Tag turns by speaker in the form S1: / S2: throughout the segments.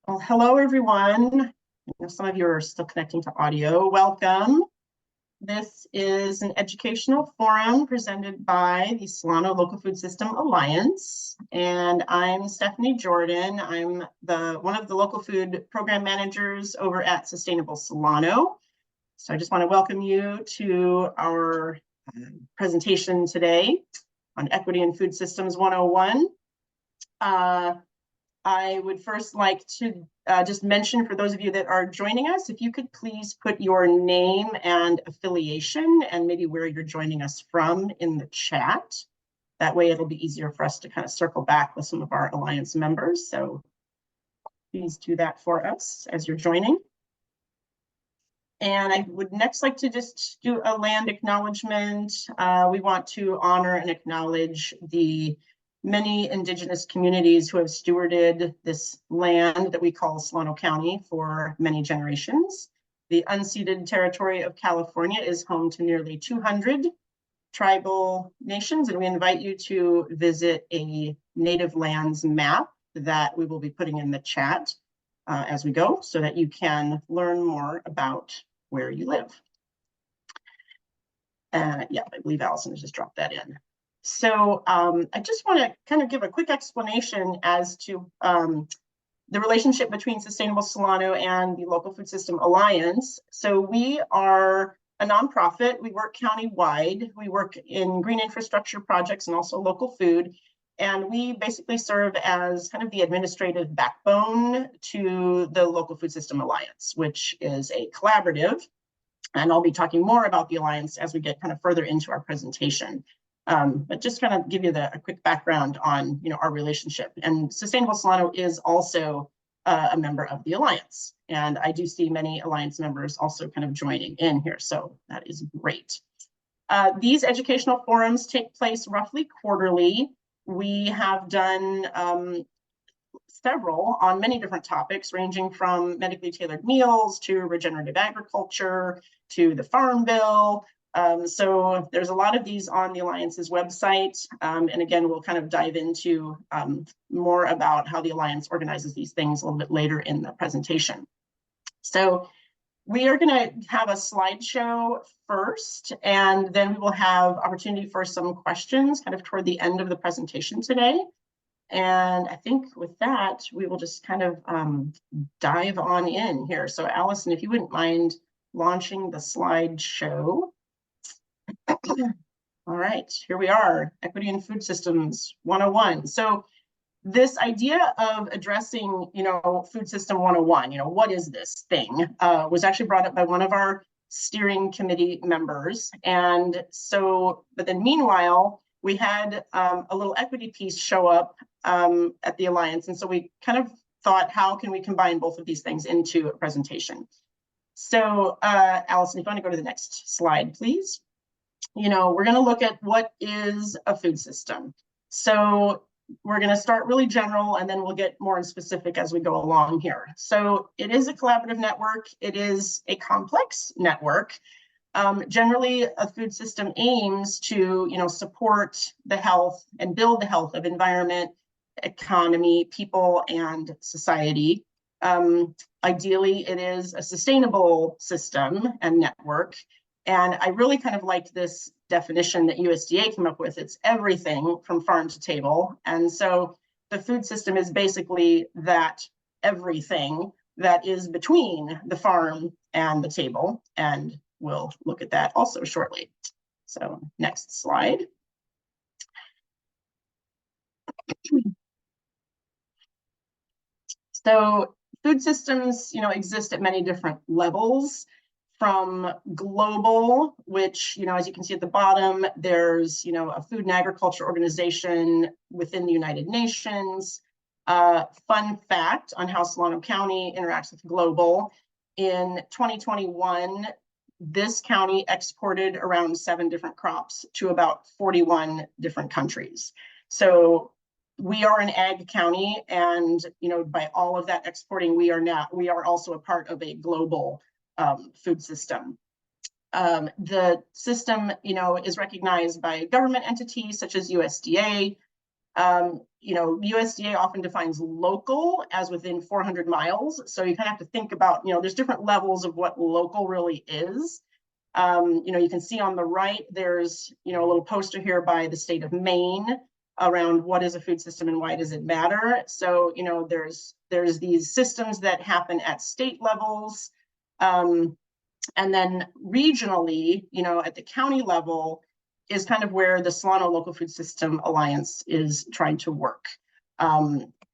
S1: Well, hello, everyone. I know some of you are still connecting to audio. Welcome. This is an educational forum presented by the Solano Local Food System Alliance. And I'm Stephanie Jordan. I'm one of the local food program managers over at Sustainable Solano. So I just want to welcome you to our presentation today on Equity in Food Systems 101. I would first like to just mention, for those of you that are joining us, if you could please put your name and affiliation and maybe where you're joining us from in the chat. That way it'll be easier for us to kind of circle back with some of our Alliance members. So please do that for us as you're joining. And I would next like to just do a land acknowledgement. We want to honor and acknowledge the many Indigenous communities who have stewarded this land that we call Solano County for many generations. The unceded territory of California is home to nearly 200 tribal nations, and we invite you to visit a native lands map that we will be putting in the chat as we go, so that you can learn more about where you live. Yeah, I believe Allison has just dropped that in. So I just want to kind of give a quick explanation as to the relationship between Sustainable Solano and the Local Food System Alliance. So we are a nonprofit. We work countywide. We work in green infrastructure projects and also local food. And we basically serve as kind of the administrative backbone to the Local Food System Alliance, which is a collaborative. And I'll be talking more about the Alliance as we get kind of further into our presentation. But just kind of give you a quick background on our relationship. And Sustainable Solano is also a member of the Alliance. And I do see many Alliance members also kind of joining in here. So that is great. These educational forums take place roughly quarterly. We have done several on many different topics, ranging from medically tailored meals to regenerative agriculture to the Farm Bill. So there's a lot of these on the Alliance's website. And again, we'll kind of dive into more about how the Alliance organizes these things a little bit later in the presentation. So we are going to have a slideshow first, and then we will have opportunity for some questions kind of toward the end of the presentation today. And I think with that, we will just kind of dive on in here. So Allison, if you wouldn't mind launching the slideshow. All right, here we are, Equity in Food Systems 101. So this idea of addressing, Food System 101, what is this thing, was actually brought up by one of our steering committee members. And so, but then meanwhile, we had a little equity piece show up at the Alliance. And so we kind of thought, how can we combine both of these things into a presentation? So Allison, if you want to go to the next slide, please. We're going to look at what is a food system. So we're going to start really general, and then we'll get more specific as we go along here. So it is a collaborative network. It is a complex network. Generally, a food system aims to, support the health and build the health of environment, economy, people, and society. Ideally, it is a sustainable system and network. And I really kind of liked this definition that USDA came up with. It's everything from farm to table. And so the food system is basically that everything that is between the farm and the table. And we'll look at that also shortly. So next slide. So food systems, exist at many different levels. From global, which, as you can see at the bottom, there's, a food and agriculture organization within the United Nations. Fun fact on how Solano County interacts with global. In 2021, this county exported around 7 different crops to about 41 different countries. So we are an ag county, and, by all of that exporting, we are also a part of a global food system. The system, is recognized by government entities such as USDA, You know, USDA often defines local as within 400 miles. So you kind of have to think about, you know, there's different levels of what local really is. You know, you can see on the right, there's, you know, a little poster here by the state of Maine around what is a food system and why does it matter. So, you know, there's these systems that happen at state levels. And then regionally, you know, at the county level is kind of where the Solano Local Food System Alliance is trying to work.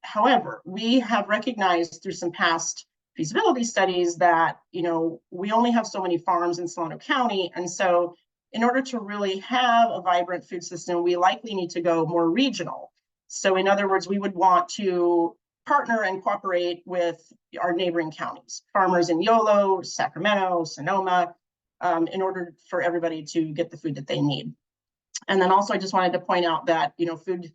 S1: However, we have recognized through some past feasibility studies that, you know, we only have so many farms in Solano County. And so in order to really have a vibrant food system, we likely need to go more regional. So in other words, we would want to partner and cooperate with our neighboring counties, farmers in Yolo, Sacramento, Sonoma, in order for everybody to get the food that they need. And then also I just wanted to point out that, you know, food,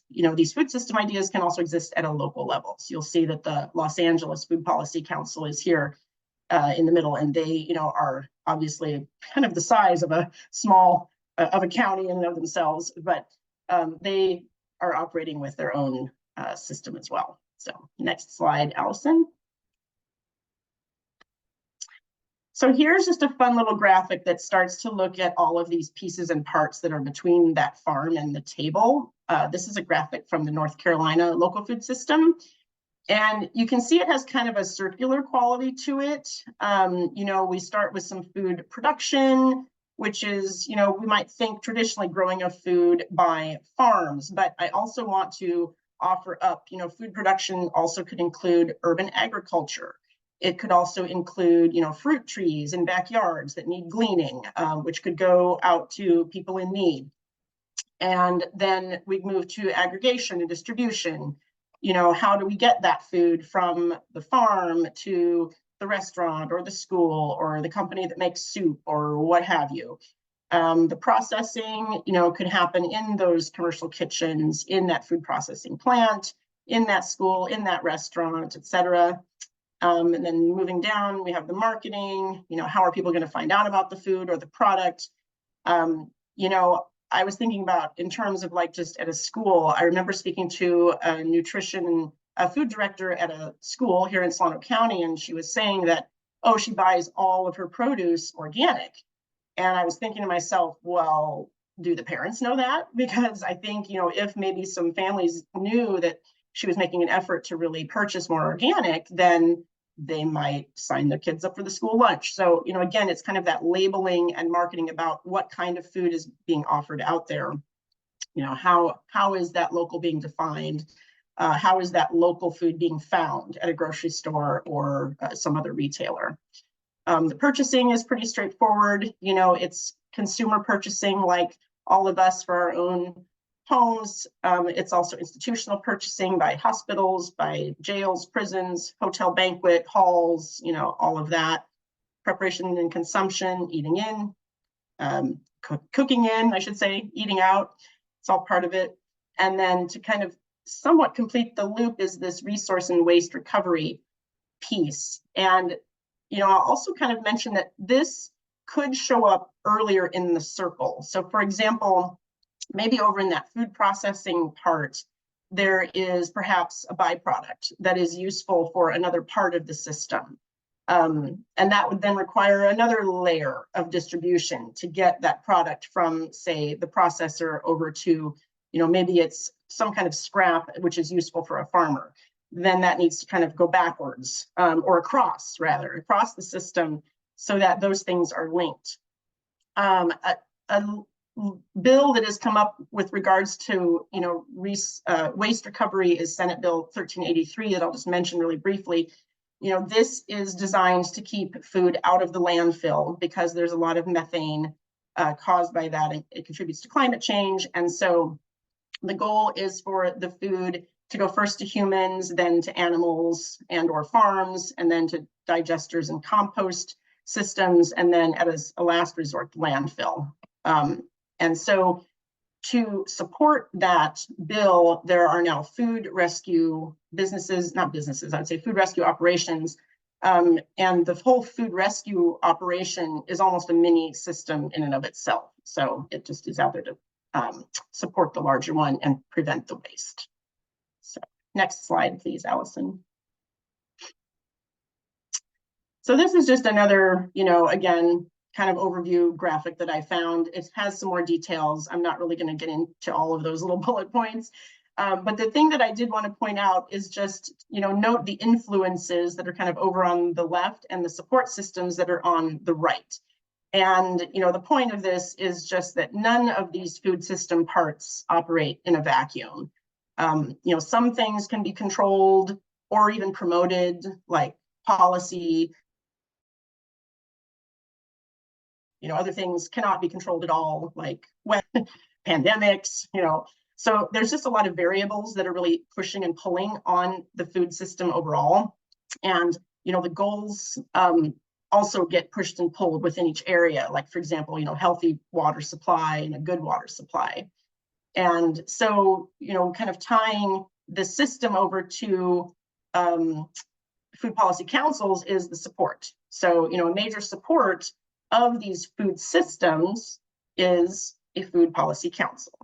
S1: you know, these food system ideas can also exist at a local level. So you'll see that the Los Angeles Food Policy Council is here in the middle, and they, you know, are obviously kind of the size of a small, of a county in and of themselves, but they are operating with their own system as well. So next slide, Allison. So here's just a fun little graphic that starts to look at all of these pieces and parts that are between that farm and the table. This is a graphic from the North Carolina local food system. And you can see it has kind of a circular quality to it. You know, we start with some food production, which is, you know, we might think traditionally growing of food by farms, but I also want to offer up, you know, food production also could include urban agriculture. It could also include, you know, fruit trees in backyards that need gleaning, which could go out to people in need. And then we move to aggregation and distribution. You know, how do we get that food from the farm to the restaurant or the school or the company that makes soup or what have you? The processing, you know, could happen in those commercial kitchens, in that food processing plant, in that school, in that restaurant, et cetera. And then moving down, we have the marketing, you know, how are people going to find out about the food or the product? You know, I was thinking about in terms of like just at a school, I remember speaking to a nutrition, a food director at a school here in Solano County, and she was saying that, oh, she buys all of her produce organic. And I was thinking to myself, well, do the parents know that? Because I think, you know, if maybe some families knew that she was making an effort to really purchase more organic, then they might sign their kids up for the school lunch. So, you know, again, it's kind of that labeling and marketing about what kind of food is being offered out there. You know, how is that local being defined? How is that local food being found at a grocery store or some other retailer? The purchasing is pretty straightforward. You know, it's consumer purchasing like all of us for our own homes. It's also institutional purchasing by hospitals, by jails, prisons, hotel banquet halls, you know, all of that. Preparation and consumption, eating in, cooking in, I should say, eating out. It's all part of it. And then to kind of somewhat complete the loop is this resource and waste recovery piece. And, you know, I'll also kind of mention that this could show up earlier in the circle. So for example, maybe over in that food processing part, there is perhaps a byproduct that is useful for another part of the system. And that would then require another layer of distribution to get that product from, say, the processor over to, you know, maybe it's some kind of scrap, which is useful for a farmer. Then that needs to kind of go backwards or across the system so that those things are linked. A bill that has come up with regards to, you know, waste recovery is Senate Bill 1383 that I'll just mention really briefly. You know, this is designed to keep food out of the landfill because there's a lot of methane caused by that. It contributes to climate change. And so the goal is for the food to go first to humans, then to animals and or farms, and then to digesters and compost systems, and then as a last resort, landfill. And so to support that bill, there are now food rescue businesses, not businesses, I would say food rescue operations. And the whole food rescue operation is almost a mini system in and of itself. So it just is out there to support the larger one and prevent the waste. So next slide, please, Allison. So this is just another, again, kind of overview graphic that I found. It has some more details. I'm not really going to get into all of those little bullet points. But the thing that I did want to point out is just, note the influences that are kind of over on the left and the support systems that are on the right. And, the point of this is just that none of these food system parts operate in a vacuum. Some things can be controlled or even promoted, like policy. Other things cannot be controlled at all, like when pandemics, So there's just a lot of variables that are really pushing and pulling on the food system overall. And, the goals also get pushed and pulled within each area, like, for example, healthy water supply and a good water supply. And so, kind of tying the system over to food policy councils is the support. So, a major support of these food systems is a food policy council.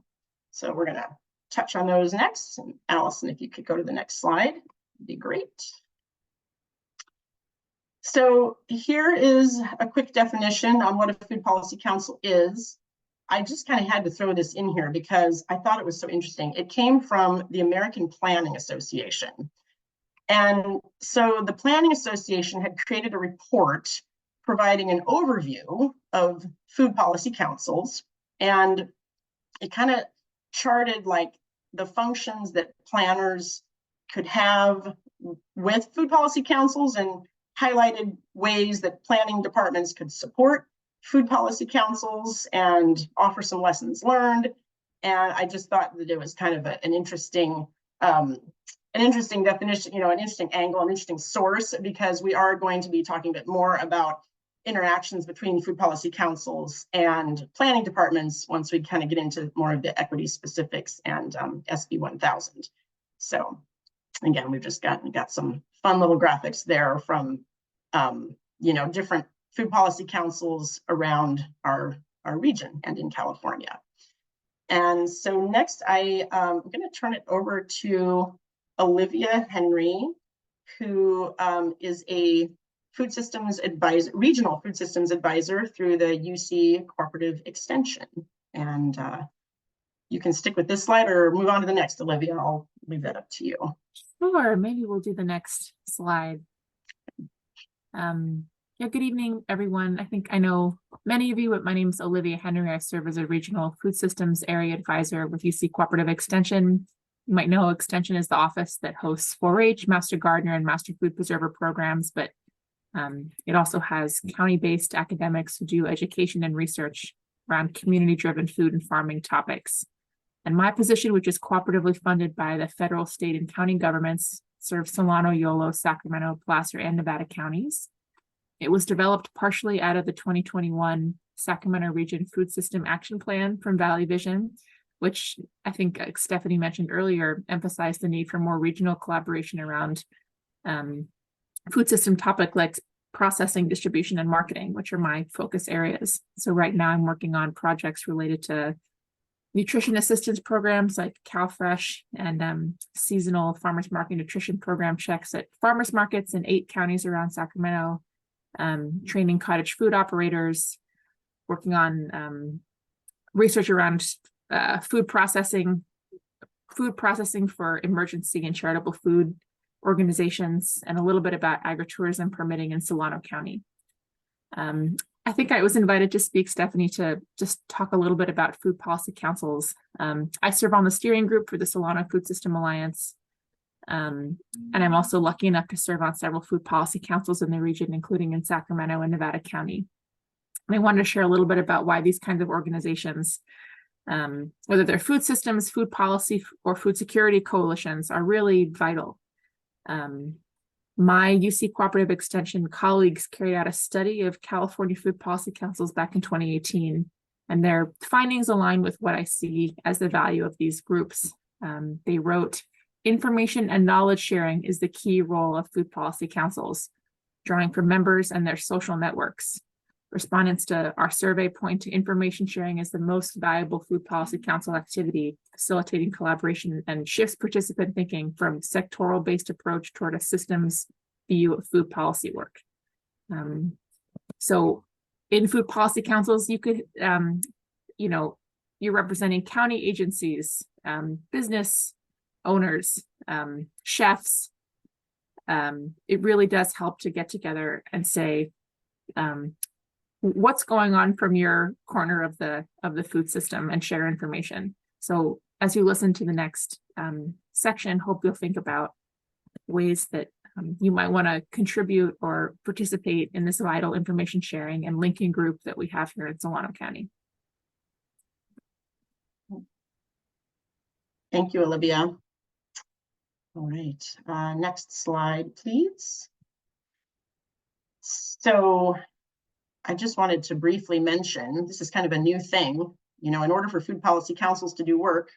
S1: So we're going to touch on those next. And Allison, if you could go to the next slide, it'd be great. So here is a quick definition on what a food policy council is. I just kind of had to throw this in here because I thought it was so interesting. It came from the American Planning Association. And so the Planning Association had created a report providing an overview of food policy councils, and it kind of charted like the functions that planners could have with food policy councils and highlighted ways that planning departments could support food policy councils and offer some lessons learned. And I just thought that it was kind of an interesting definition, an interesting angle, an interesting source, because we are going to be talking a bit more about interactions between food policy councils and planning departments once we kind of get into more of the equity specifics and SB 1000. So again, we've just got some fun little graphics there from different food policy councils around our region and in California. And so next I'm going to turn it over to Olivia Henry, who is a food systems advisor, regional food systems advisor through the UC Cooperative Extension. And you can stick with this slide or move on to the next, Olivia. I'll leave that up to you.
S2: Sure, maybe we'll do the next slide. Good evening, everyone. I think I know many of you, but my name is Olivia Henry. I serve as a regional food systems area advisor with UC Cooperative Extension. You might know Extension is the office that hosts 4-H, Master Gardener, and Master Food Preserver programs, but it also has county-based academics who do education and research around community-driven food and farming topics. And my position, which is cooperatively funded by the federal, state, and county governments, serves Solano, Yolo, Sacramento, Placer, and Nevada counties. It was developed partially out of the 2021 Sacramento Region Food System Action Plan from Valley Vision, which I think Stephanie mentioned earlier, emphasized the need for more regional collaboration around food system topic like processing, distribution, and marketing, which are my focus areas. So right now I'm working on projects related to nutrition assistance programs like CalFresh and seasonal farmers market nutrition program checks at farmers markets in 8 counties around Sacramento, training cottage food operators, working on research around food processing for emergency and charitable food organizations, and a little bit about agritourism permitting in Solano County. I think I was invited to speak, Stephanie, to just talk a little bit about food policy councils. I serve on the steering group for the Solano Food System Alliance, and I'm also lucky enough to serve on several food policy councils in the region, including in Sacramento and Nevada County. And I wanted to share a little bit about why these kinds of organizations, whether they're food systems, food policy, or food security coalitions, are really vital. My UC Cooperative Extension colleagues carried out a study of California food policy councils back in 2018, and their findings align with what I see as the value of these groups. They wrote, information and knowledge sharing is the key role of food policy councils, drawing from members and their social networks. Respondents to our survey point to information sharing as the most valuable Food Policy Council activity, facilitating collaboration and shifts participant thinking from sectoral-based approach toward a systems view of food policy work. So in food policy councils, you could, you're representing county agencies, business owners, chefs. It really does help to get together and say, what's going on from your corner of the food system and share information. So as you listen to the next section, hope you'll think about ways that you might want to contribute or participate in this vital information sharing and linking group that we have here in Solano County.
S1: Thank you, Olivia. All right, next slide, please. So I just wanted to briefly mention, this is kind of a new thing, in order for food policy councils to do work,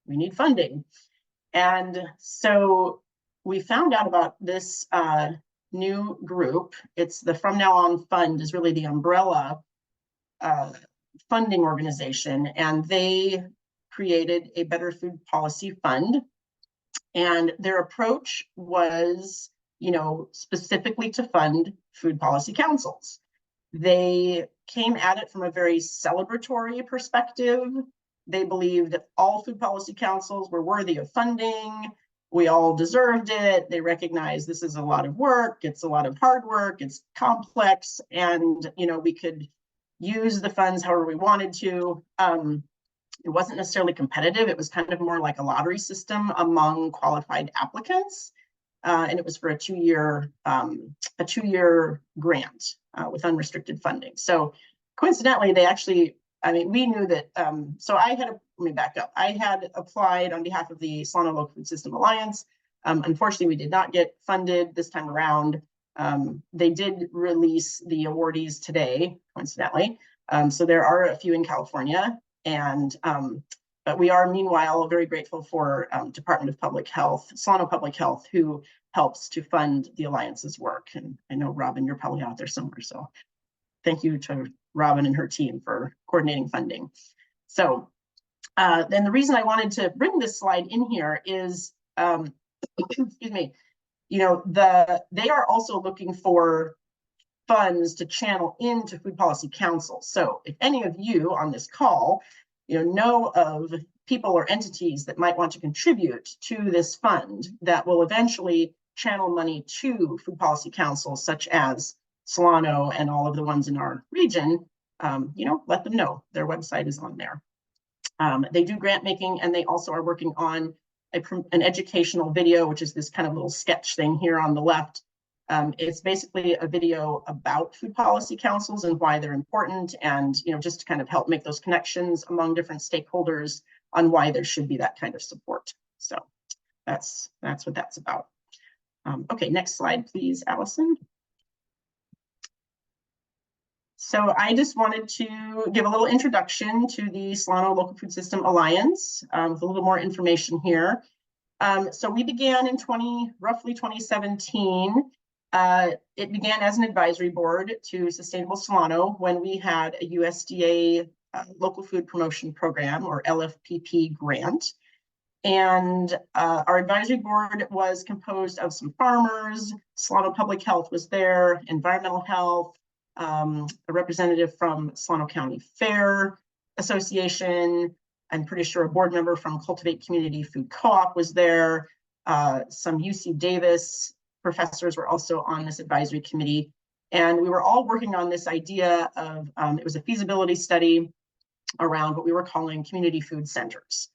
S1: we need funding. And so we found out about this new group. It's the From Now On Fund is really the umbrella funding organization, and they created a Better Food Policy Fund. And their approach was, specifically to fund food policy councils. They came at it from a very celebratory perspective. They believed that all food policy councils were worthy of funding. We all deserved it. They recognized this is a lot of work. It's a lot of hard work. It's complex. And, we could use the funds however we wanted to. It wasn't necessarily competitive. It was kind of more like a lottery system among qualified applicants. And it was for a two-year grant with unrestricted funding. So coincidentally, they actually, we knew that, let me back up. I had applied on behalf of the Solano Local Food System Alliance. Unfortunately, we did not get funded this time around. They did release the awardees today, coincidentally. So there are a few in California. And but we are meanwhile very grateful for Department of Public Health, Solano Public Health, who helps to fund the Alliance's work. And I know Robin, you're probably out there somewhere. So thank you to Robin and her team for coordinating funding. So then the reason I wanted to bring this slide in here is, excuse me, they are also looking for funds to channel into food policy councils. So if any of you on this call, know of people or entities that might want to contribute to this fund that will eventually channel money to food policy councils, such as Solano and all of the ones in our region, let them know. Their website is on there. They do grant making, and they also are working on an educational video, which is this kind of little sketch thing here on the left. It's basically a video about food policy councils and why they're important, and just to kind of help make those connections among different stakeholders on why there should be that kind of support. So that's what that's about. Okay, next slide, please, Allison. So I just wanted to give a little introduction to the Solano Local Food System Alliance with a little more information here. So we began in roughly 2017. It began as an advisory board to Sustainable Solano when we had a USDA Local Food Promotion Program, or LFPP, grant. And our advisory board was composed of some farmers. Solano Public Health was there, environmental health, a representative from Solano County Fair Association. I'm pretty sure a board member from Cultivate Community Food Co-op was there. Some UC Davis professors were also on this advisory committee. And we were all working on this idea of, it was a feasibility study around what we were calling community food centers.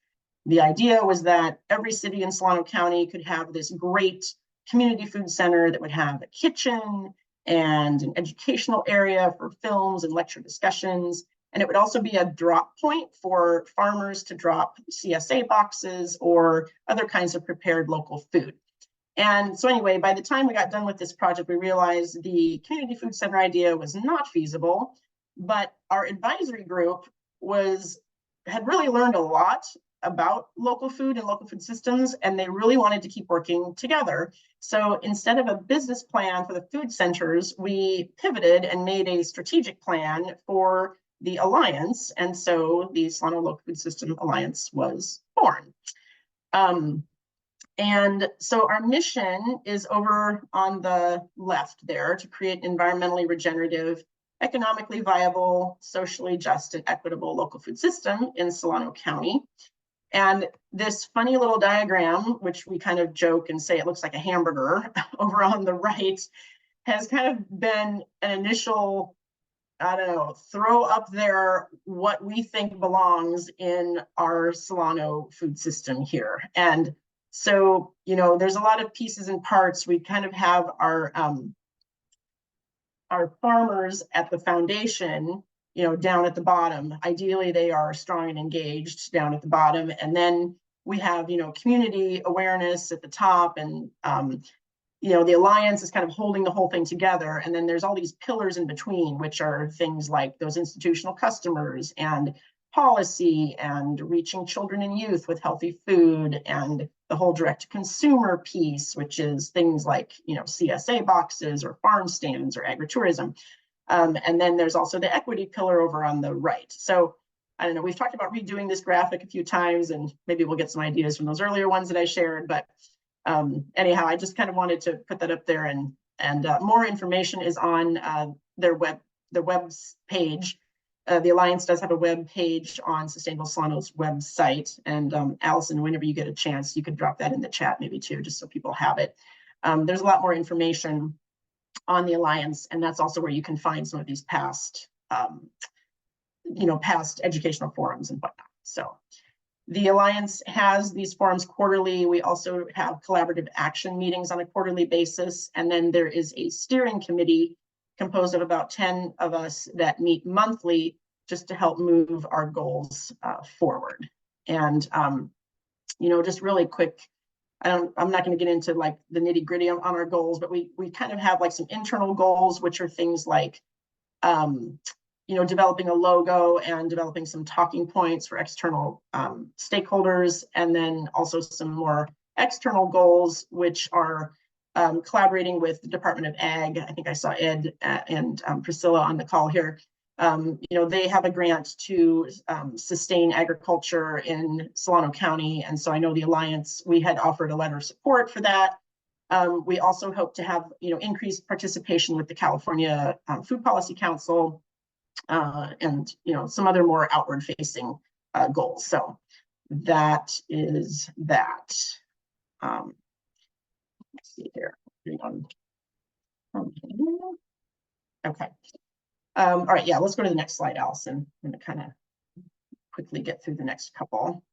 S1: The idea was that every city in Solano County could have this great community food center that would have a kitchen and an educational area for films and lecture discussions. And it would also be a drop point for farmers to drop CSA boxes or other kinds of prepared local food. And so anyway, by the time we got done with this project, we realized the community food center idea was not feasible, but our advisory group had really learned a lot about local food and local food systems, and they really wanted to keep working together. So instead of a business plan for the food centers, we pivoted and made a strategic plan for the Alliance. And so the Solano Local Food System Alliance was born. And so our mission is over on the left there, to create an environmentally regenerative, economically viable, socially just, and equitable local food system in Solano County. And this funny little diagram, which we kind of joke and say it looks like a hamburger over on the right, has kind of been an initial, I don't know, throw up there what we think belongs in our Solano food system here. And so, you know, there's a lot of pieces and parts. We kind of have our farmers at the foundation, you know, down at the bottom. Ideally, they are strong and engaged down at the bottom. And then we have, you know, community awareness at the top, and you know, the Alliance is kind of holding the whole thing together. And then there's all these pillars in between, which are things like those institutional customers and policy and reaching children and youth with healthy food, and the whole direct to consumer piece, which is things like, you know, CSA boxes or farm stands or agritourism. And then there's also the equity pillar over on the right. So I don't know, we've talked about redoing this graphic a few times, and maybe we'll get some ideas from those earlier ones that I shared, but anyhow, I just kind of wanted to put that up there, and more information is on their web page. The Alliance does have a web page on Sustainable Solano's website, and Allison, whenever you get a chance, you could drop that in the chat maybe too, just so people have it. There's a lot more information on the Alliance, and that's also where you can find some of these past, you know, past educational forums and whatnot. So the Alliance has these forums quarterly. We also have collaborative action meetings on a quarterly basis. And then there is a steering committee composed of about 10 of us that meet monthly just to help move our goals forward. And, you know, just really quick, I'm not going to get into like the nitty gritty on our goals, but we kind of have like some internal goals, which are things like, you know, developing a logo and developing some talking points for external stakeholders, and then also some more external goals, which are collaborating with the Department of Ag. I think I saw Ed and Priscilla on the call here. You know, they have a grant to sustain agriculture in Solano County, and so I know the Alliance, we had offered a letter of support for that. We also hope to have, you know, increased participation with the California Food Policy Council, and, you know, some other more outward facing goals. So that is that. Let's see here. Okay. All right, yeah, let's go to the next slide, Allison. I'm going to kind of quickly get through the next couple.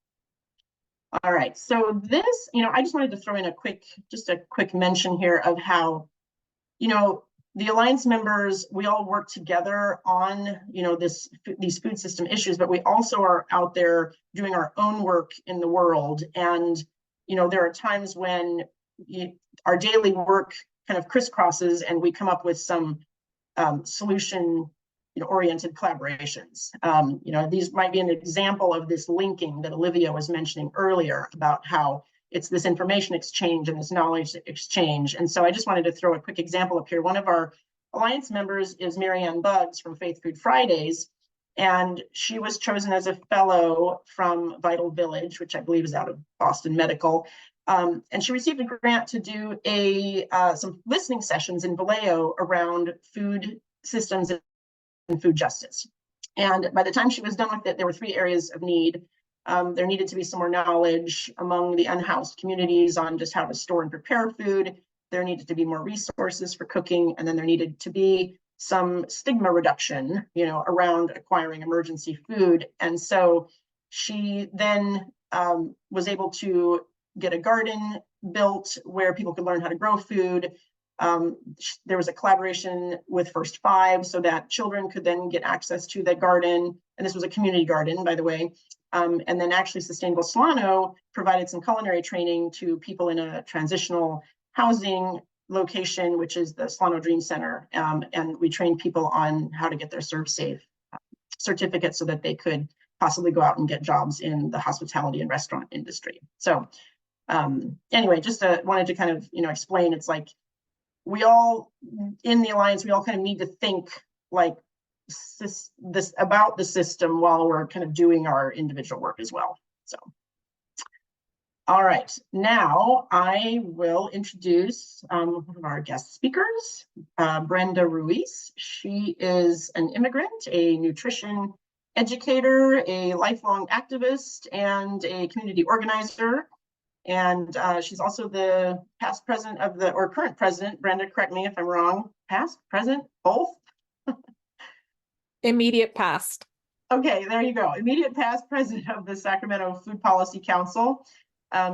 S1: All right, so this, you know, I just wanted to throw in a quick mention here of how, you know, the Alliance members, we all work together on, you know, these food system issues, but we also are out there doing our own work in the world. And, you know, there are times when our daily work kind of crisscrosses and we come up with some solution, you know, oriented collaborations. You know, these might be an example of this linking that Olivia was mentioning earlier about how it's this information exchange and this knowledge exchange. And so I just wanted to throw a quick example up here. One of our Alliance members is Marianne Buggs from Faith Food Fridays, and she was chosen as a fellow from Vital Village, which I believe is out of Boston Medical. And she received a grant to do some listening sessions in Vallejo around food systems and food justice. And by the time she was done with it, there were 3 areas of need. There needed to be some more knowledge among the unhoused communities on just how to store and prepare food. There needed to be more resources for cooking, and then there needed to be some stigma reduction, you know, around acquiring emergency food. And so she then was able to get a garden built where people could learn how to grow food. There was a collaboration with First Five so that children could then get access to the garden. And this was a community garden, by the way. And then actually Sustainable Solano provided some culinary training to people in a transitional housing location, which is the Solano Dream Center. And we trained people on how to get their Serve Safe certificate so that they could possibly go out and get jobs in the hospitality and restaurant industry. So anyway, just wanted to kind of, explain, it's like we all in the Alliance, we all kind of need to think like this about the system while we're kind of doing our individual work as well. So, all right, now I will introduce one of our guest speakers, Brenda Ruiz. She is an immigrant, a nutrition educator, a lifelong activist, and a community organizer. And she's also the past president of the, or current president, Brenda, correct me if I'm wrong, past, present, both?
S3: Immediate past.
S1: Okay, there you go. Immediate past president of the Sacramento Food Policy Council.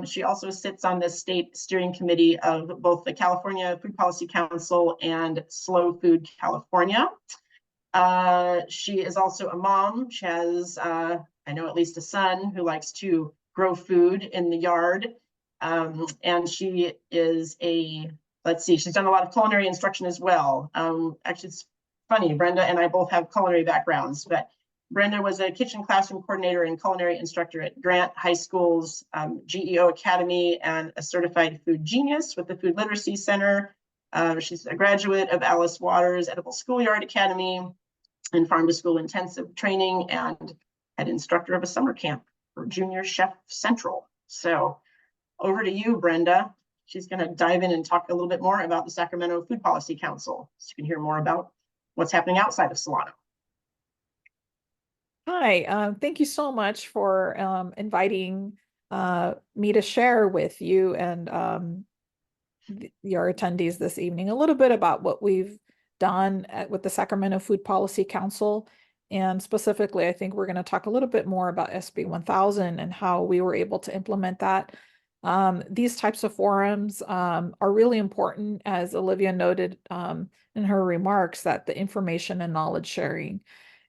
S1: She also sits on the state steering committee of both the California Food Policy Council and Slow Food California. She is also a mom. She has, I know, at least a son who likes to grow food in the yard. And she is let's see, she's done a lot of culinary instruction as well. Actually, it's funny, Brenda and I both have culinary backgrounds, but Brenda was a kitchen classroom coordinator and culinary instructor at Grant High School's GEO Academy and a certified food genius with the Food Literacy Center. She's a graduate of Alice Waters Edible Schoolyard Academy and Farm to School Intensive Training, and head instructor of a summer camp for Junior Chef Central. So over to you, Brenda. She's going to dive in and talk a little bit more about the Sacramento Food Policy Council, so you can hear more about what's happening outside of Solano.
S3: Hi, thank you so much for inviting me to share with you and your attendees this evening a little bit about what we've done with the Sacramento Food Policy Council. And specifically, I think we're going to talk a little bit more about SB 1000 and how we were able to implement that. These types of forums are really important, as Olivia noted in her remarks, that the information and knowledge sharing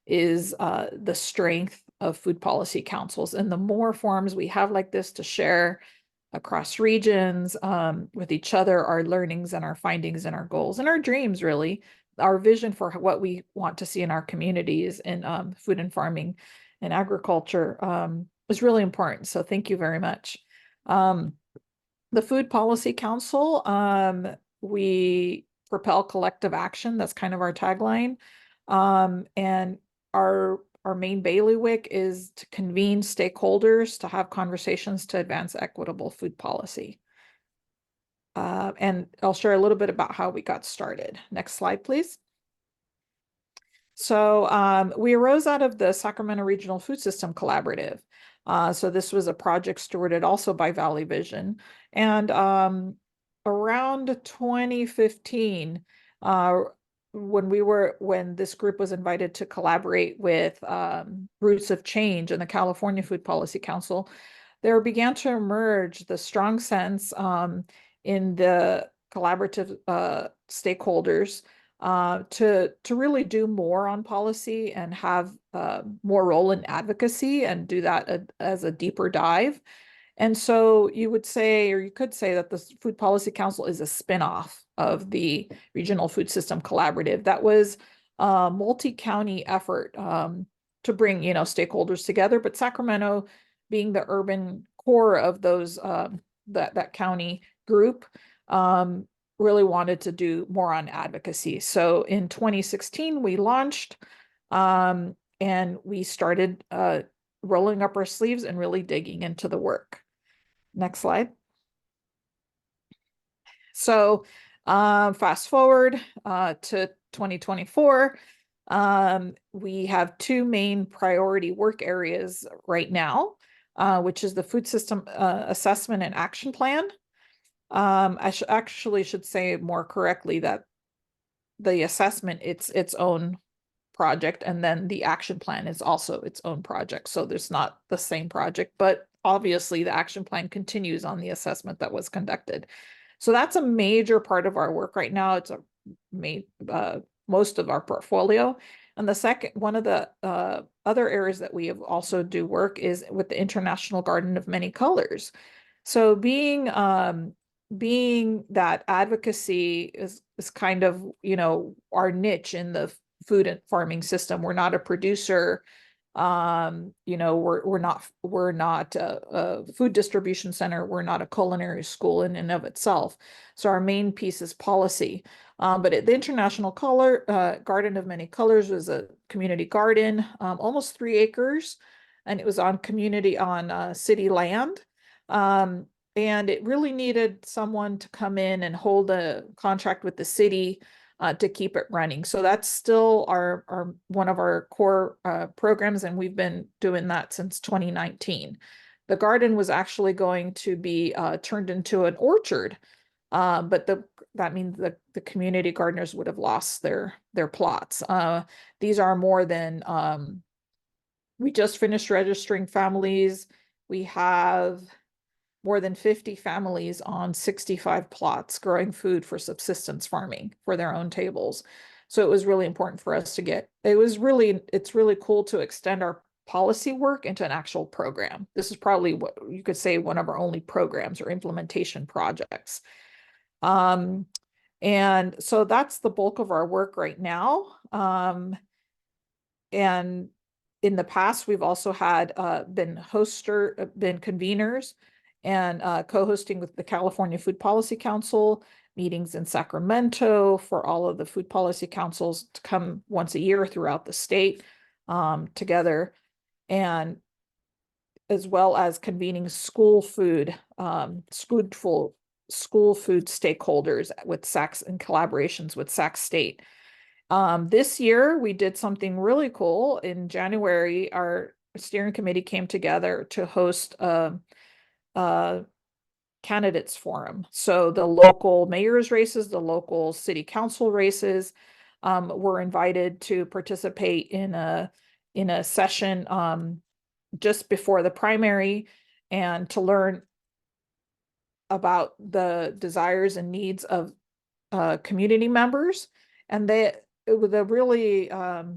S3: is the strength of food policy councils. And the more forums we have like this to share across regions with each other, our learnings and our findings and our goals and our dreams, really, our vision for what we want to see in our communities in food and farming and agriculture is really important. So thank you very much. The Food Policy Council, we propel collective action. That's kind of our tagline. And our main bailiwick is to convene stakeholders to have conversations to advance equitable food policy. And I'll share a little bit about how we got started. Next slide, please. So we arose out of the Sacramento Regional Food System Collaborative. So this was a project stewarded also by Valley Vision. And around 2015, when this group was invited to collaborate with Roots of Change and the California Food Policy Council, there began to emerge the strong sense in the collaborative stakeholders to really do more on policy and have more role in advocacy and do that as a deeper dive. And so you would say, or you could say, that the Food Policy Council is a spinoff of the Regional Food System Collaborative. That was a multi-county effort to bring, stakeholders together, but Sacramento being the urban core of those that county group really wanted to do more on advocacy. So in 2016, we launched and we started rolling up our sleeves and really digging into the work. Next slide. So fast forward to 2024, we have two main priority work areas right now, which is the food system assessment and action plan. I actually should say more correctly that the assessment, it's its own project, and then the action plan is also its own project. So there's not the same project, but obviously the action plan continues on the assessment that was conducted. So that's a major part of our work right now. It's most of our portfolio. And the second, one of the other areas that we have also do work is with the International Garden of Many Colors. So being that advocacy is kind of, our niche in the food and farming system. We're not a producer You know, we're not a food distribution center. We're not a culinary school in and of itself. So our main piece is policy. But the International Garden of Many Colors was a community garden, almost 3 acres, and it was on city land. And it really needed someone to come in and hold a contract with the city to keep it running. So that's still our one of our core programs, and we've been doing that since 2019. The garden was actually going to be turned into an orchard, but that means the community gardeners would have lost their plots. These are more than we just finished registering families. We have more than 50 families on 65 plots growing food for subsistence farming for their own tables. So it was really important for us to it's really cool to extend our policy work into an actual program. This is probably what you could say one of our only programs or implementation projects. And so that's the bulk of our work right now. And in the past, we've also had been conveners and co-hosting with the California Food Policy Council, meetings in Sacramento for all of the food policy councils to come once a year throughout the state together, and as well as convening school food stakeholders with SACs and collaborations with SAC State. This year, we did something really cool. In January, our steering committee came together to host a candidates forum. So the local mayor's races, the local city council races were invited to participate in a session just before the primary and to learn about the desires and needs of community members. And the really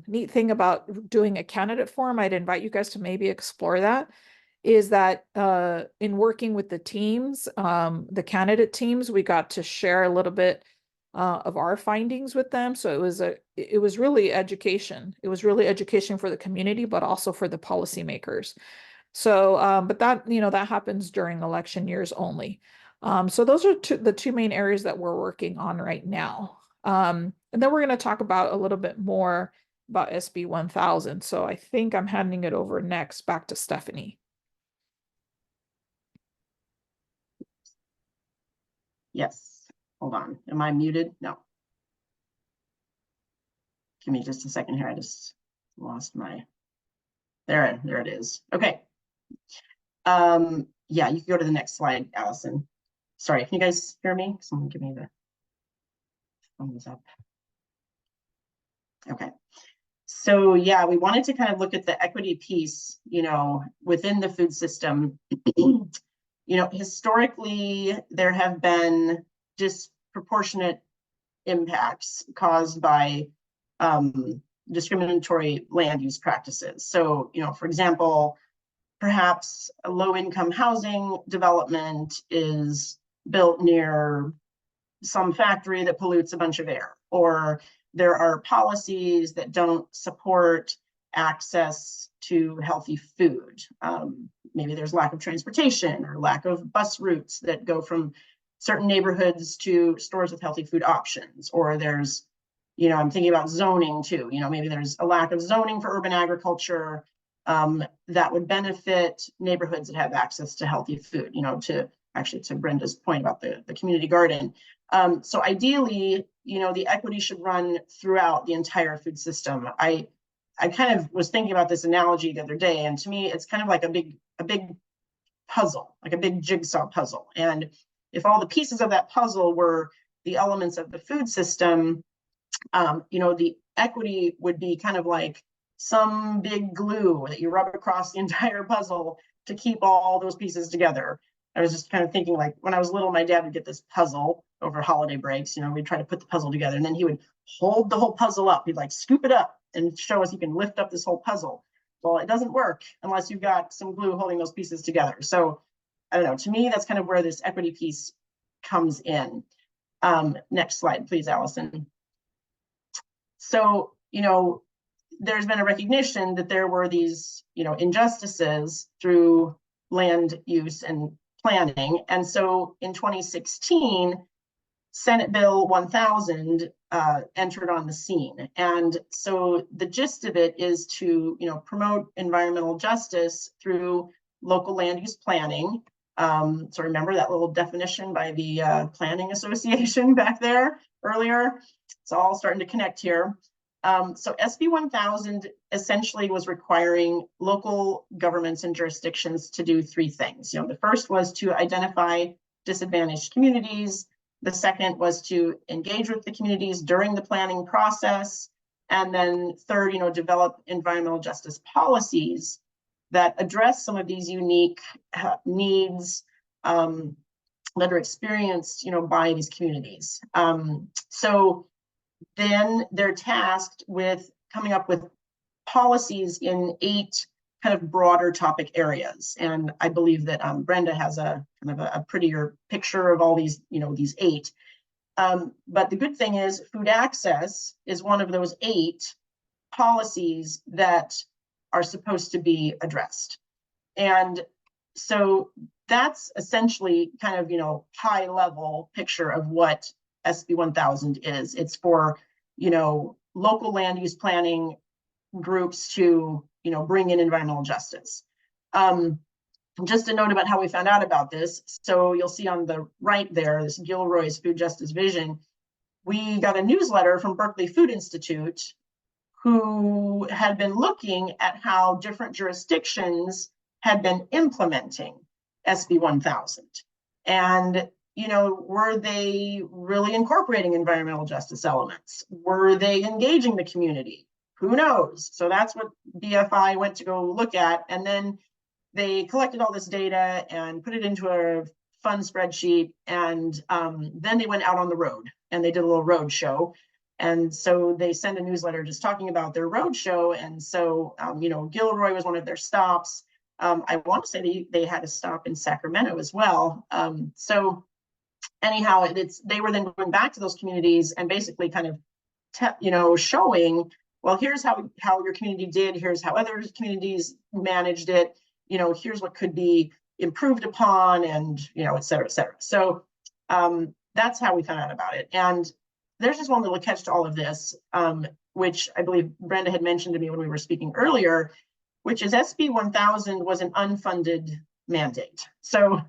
S3: neat thing about doing a candidate forum, I'd invite you guys to maybe explore that, is that in working with the teams, the candidate teams, we got to share a little bit of our findings with them. So it was really education. It was really education for the community, but also for the policymakers. So, but that, that happens during election years only. So those are the two main areas that we're working on right now. And then we're going to talk about a little bit more about SB 1000. So I think I'm handing it over next back to Stephanie.
S1: Yes, hold on. Am I muted? No. Give me just a second here. I just lost my, there it is. Okay. Yeah, you can go to the next slide, Allison. Sorry, can you guys hear me? Someone give me the thumbs up. Okay. So yeah, we wanted to kind of look at the equity piece, within the food system. Historically, there have been disproportionate impacts caused by discriminatory land use practices. So, for example, perhaps a low-income housing development is built near some factory that pollutes a bunch of air, or there are policies that don't support access to healthy food. Maybe there's lack of transportation or lack of bus routes that go from certain neighborhoods to stores with healthy food options, or there's, I'm thinking about zoning too. Maybe there's a lack of zoning for urban agriculture that would benefit neighborhoods that have access to healthy food, to Brenda's point about the community garden. So ideally, the equity should run throughout the entire food system. I kind of was thinking about this analogy the other day, and to me, it's kind of like a big puzzle, like a big jigsaw puzzle. And if all the pieces of that puzzle were the elements of the food system, the equity would be kind of like some big glue that you rub across the entire puzzle to keep all those pieces together. I was just kind of thinking, like, when I was little, my dad would get this puzzle over holiday breaks. We'd try to put the puzzle together, and then he would hold the whole puzzle up. He'd like scoop it up and show us you can lift up this whole puzzle. Well, it doesn't work unless you've got some glue holding those pieces together. So I don't know, to me, that's kind of where this equity piece comes in. Next slide, please, Allison. So, there's been a recognition that there were these, injustices through land use and planning. And so in 2016, Senate Bill 1000 entered on the scene. And so the gist of it is to, promote environmental justice through local land use planning. So remember that little definition by the Planning Association back there earlier? It's all starting to connect here. So SB 1000 essentially was requiring local governments and jurisdictions to do three things. The first was to identify disadvantaged communities. The second was to engage with the communities during the planning process. And then third, develop environmental justice policies that address some of these unique needs that are experienced, by these communities. So then they're tasked with coming up with policies in 8 kind of broader topic areas. And I believe that Brenda has a kind of a prettier picture of all these, these 8. But the good thing is food access is one of those 8 policies that are supposed to be addressed. And so that's essentially kind of, high level picture of what SB 1000 is. It's for, local land use planning groups to, bring in environmental justice. Just a note about how we found out about this. So you'll see on the right there, this Gilroy's Food Justice Vision. We got a newsletter from Berkeley Food Institute, who had been looking at how different jurisdictions had been implementing SB 1000. And, were they really incorporating environmental justice elements? Were they engaging the community? Who knows? So that's what BFI went to go look at. And then they collected all this data and put it into a fun spreadsheet. And then they went out on the road and they did a little road show. And so they sent a newsletter just talking about their road show. And so, Gilroy was one of their stops. I want to say they had a stop in Sacramento as well. So anyhow, they were then going back to those communities and basically kind of, showing, well, here's how your community did. Here's how other communities managed it. Here's what could be improved upon, and et cetera, et cetera. So that's how we found out about it. And there's just one little catch to all of this, which I believe Brenda had mentioned to me when we were speaking earlier, which is SB 1000 was an unfunded mandate. So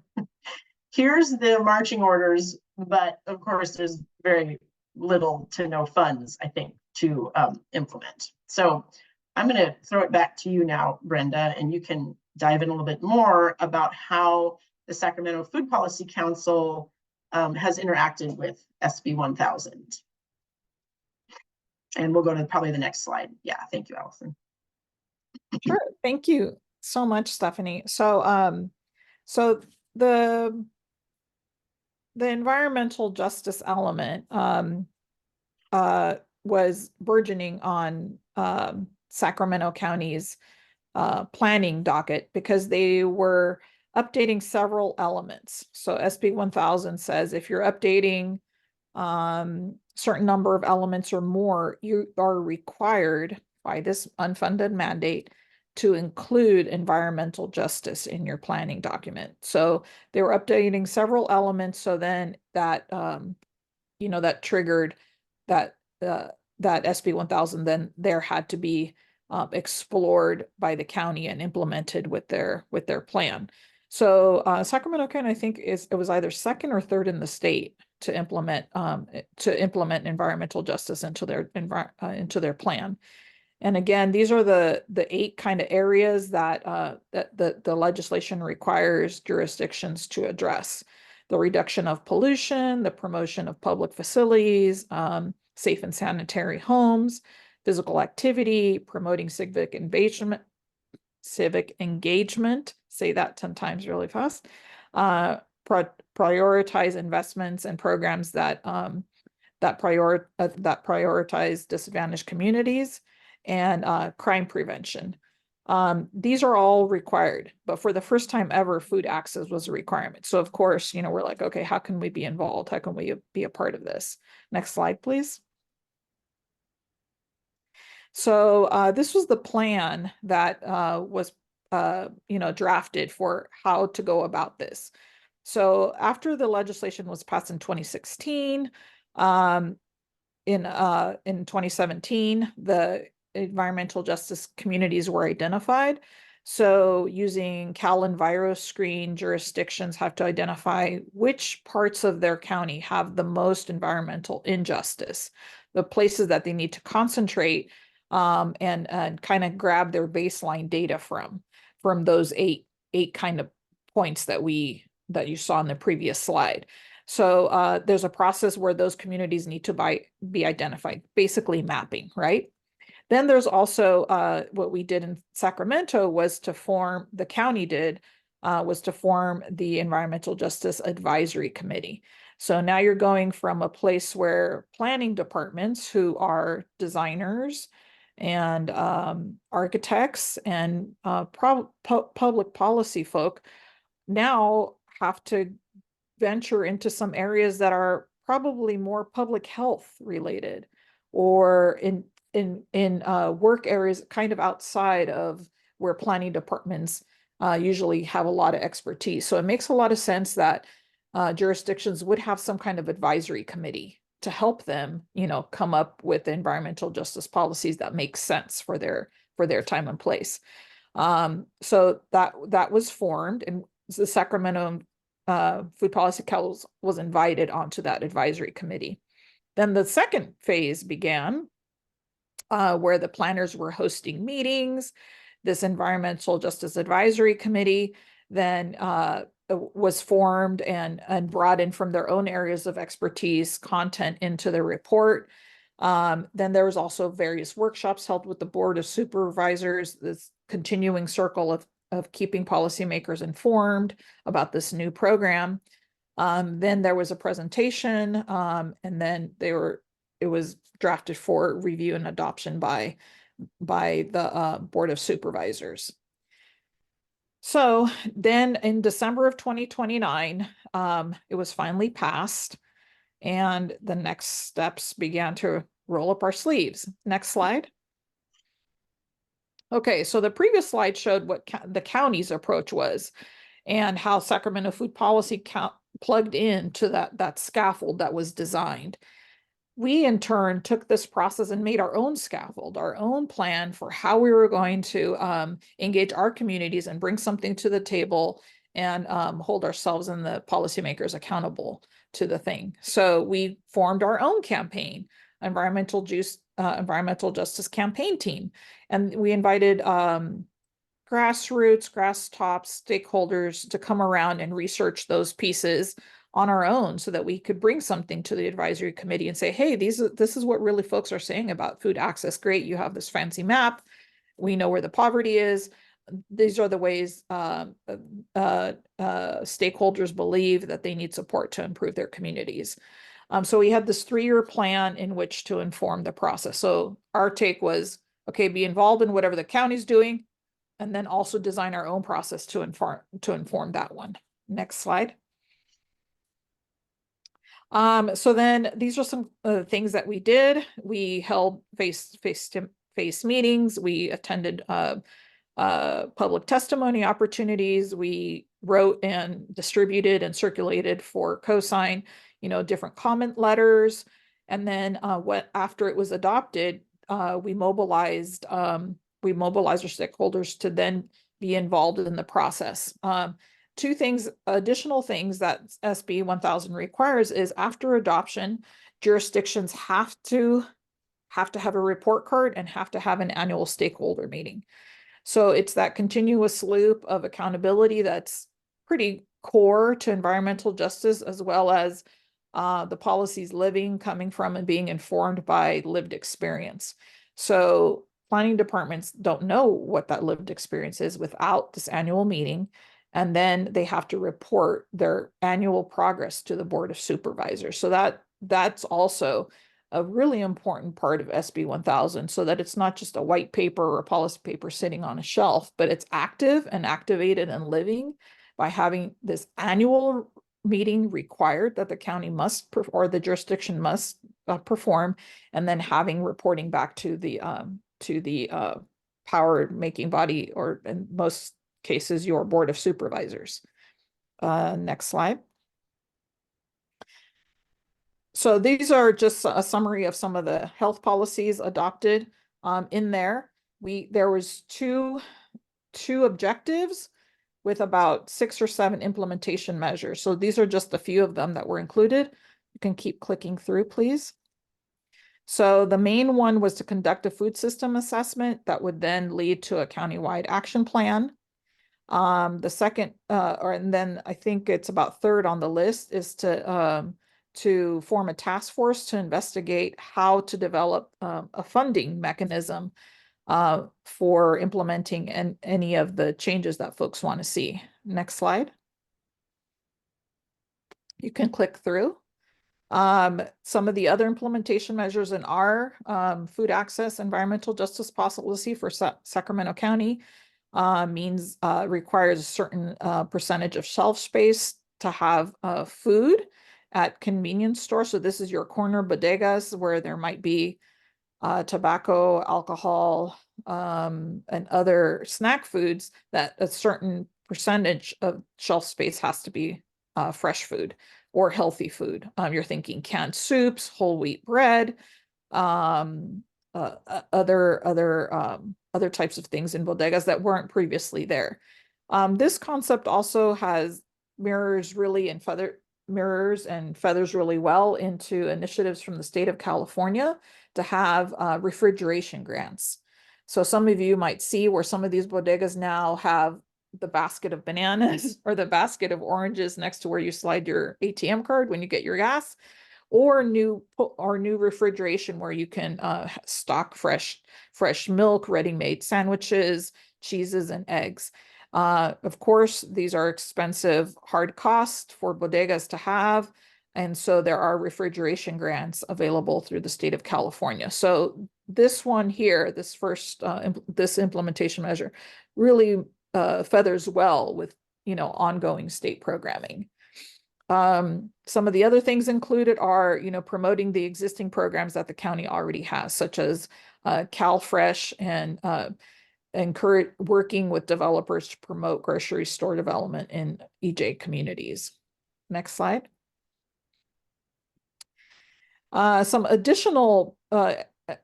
S1: here's the marching orders, but of course there's very little to no funds, I think, to implement. So I'm going to throw it back to you now, Brenda, and you can dive in a little bit more about how the Sacramento Food Policy Council has interacted with SB 1000. And we'll go to probably the next slide. Yeah, thank you, Allison.
S3: Sure, thank you so much, Stephanie. So, so the environmental justice element was burgeoning on Sacramento County's planning docket because they were updating several elements. So SB 1000 says if you're updating certain number of elements or more, you are required by this unfunded mandate to include environmental justice in your planning document. So they were updating several elements. So then that, that triggered that SB 1000, then there had to be explored by the county and implemented with their plan. So Sacramento County, I think it was either second or third in the state to implement environmental justice into their plan. And again, these are the 8 kind of areas that the legislation requires jurisdictions to address: the reduction of pollution, the promotion of public facilities, safe and sanitary homes, physical activity, promoting civic engagement, say that 10 times really fast, prioritize investments and programs that prioritize disadvantaged communities, and crime prevention. These are all required, but for the first time ever, food access was a requirement. So of course, we're like, okay, how can we be involved? How can we be a part of this? Next slide, please. So this was the plan that was drafted for how to go about this. So after the legislation was passed in 2016, in 2017, the environmental justice communities were identified. So using CalEnviroScreen, jurisdictions have to identify which parts of their county have the most environmental injustice, the places that they need to concentrate and kind of grab their baseline data from those eight kind of points that you saw in the previous slide. So there's a process where those communities need to be identified, basically mapping, right? Then there's also what we did in Sacramento was to form, the county did, was to form the Environmental Justice Advisory Committee. So now you're going from a place where planning departments who are designers and architects and public policy folk now have to venture into some areas that are probably more public health related, or in work areas kind of outside of where planning departments usually have a lot of expertise. So it makes a lot of sense that jurisdictions would have some kind of advisory committee to help them, come up with environmental justice policies that make sense for their time and place. So that was formed, and the Sacramento Food Policy Council was invited onto that advisory committee. Then the second phase began, where the planners were hosting meetings. This Environmental Justice Advisory Committee then was formed and brought in from their own areas of expertise content into the report. Then there was also various workshops held with the Board of Supervisors, this continuing circle of keeping policymakers informed about this new program. Then there was a presentation, and then it was drafted for review and adoption by the Board of Supervisors. So then in December of 2029, it was finally passed, and the next steps began to roll up our sleeves. Next slide. Okay, so the previous slide showed what the county's approach was and how Sacramento Food Policy plugged into that scaffold that was designed. We in turn took this process and made our own scaffold, our own plan for how we were going to engage our communities and bring something to the table and hold ourselves and the policymakers accountable to the thing. So we formed our own campaign, Environmental Justice Campaign Team. And we invited grassroots, grass tops, stakeholders to come around and research those pieces on our own so that we could bring something to the advisory committee and say, hey, this is what really folks are saying about food access. Great, you have this fancy map. We know where the poverty is. These are the ways stakeholders believe that they need support to improve their communities. So we had this 3-year plan in which to inform the process. So our take was, okay, be involved in whatever the county's doing, and then also design our own process to inform that one. Next slide. So then these are some things that we did. We held face-to-face meetings. We attended public testimony opportunities. We wrote and distributed and circulated for cosign, different comment letters. And then after it was adopted, we mobilized our stakeholders to then be involved in the process. Two additional things that SB 1000 requires is after adoption, jurisdictions have to have a report card and have to have an annual stakeholder meeting. So it's that continuous loop of accountability that's pretty core to environmental justice, as well as the policies coming from and being informed by lived experience. So planning departments don't know what that lived experience is without this annual meeting. And then they have to report their annual progress to the Board of Supervisors. So that's also a really important part of SB 1000, so that it's not just a white paper or a policy paper sitting on a shelf, but it's active and activated and living by having this annual meeting required that the county must or the jurisdiction must perform, and then having reporting back to the to the power making body, or in most cases, your board of supervisors. Next slide. So these are just a summary of some of the health policies adopted in there. There was two objectives with about 6 or 7 implementation measures. So these are just a few of them that were included. You can keep clicking through, please. So the main one was to conduct a food system assessment that would then lead to a countywide action plan. The second, and then I think it's about third on the list, is to form a task force to investigate how to develop a funding mechanism for implementing any of the changes that folks want to see. Next slide. You can click through. Some of the other implementation measures in our food access environmental justice policy for Sacramento County requires a certain percentage of shelf space to have food at convenience stores. So this is your corner bodegas where there might be tobacco, alcohol, and other snack foods, that a certain percentage of shelf space has to be fresh food or healthy food. You're thinking canned soups, whole wheat bread, other types of things in bodegas that weren't previously there. This concept also mirrors and feathers really well into initiatives from the state of California to have refrigeration grants. So some of you might see where some of these bodegas now have the basket of bananas or the basket of oranges next to where you slide your ATM card when you get your gas, or new refrigeration where you can stock fresh milk, ready-made sandwiches, cheeses, and eggs. Of course, these are expensive hard costs for bodegas to have. And so there are refrigeration grants available through the state of California. So this one here, this first, this implementation measure really feathers well with, ongoing state programming. Some of the other things included are, promoting the existing programs that the county already has, such as CalFresh, and working with developers to promote grocery store development in EJ communities. Next slide. Some additional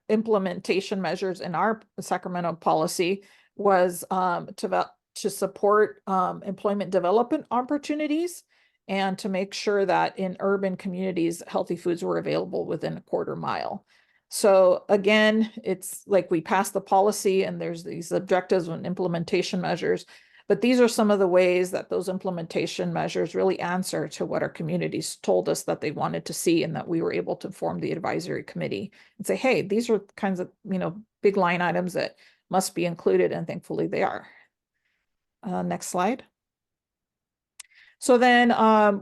S3: implementation measures in our Sacramento policy was to support employment development opportunities, and to make sure that in urban communities, healthy foods were available within a quarter mile. So again, it's like we passed the policy and there's these objectives and implementation measures, but these are some of the ways that those implementation measures really answer to what our communities told us that they wanted to see, and that we were able to form the advisory committee and say, hey, these are kinds of, big line items that must be included, and thankfully they are. Next slide. So then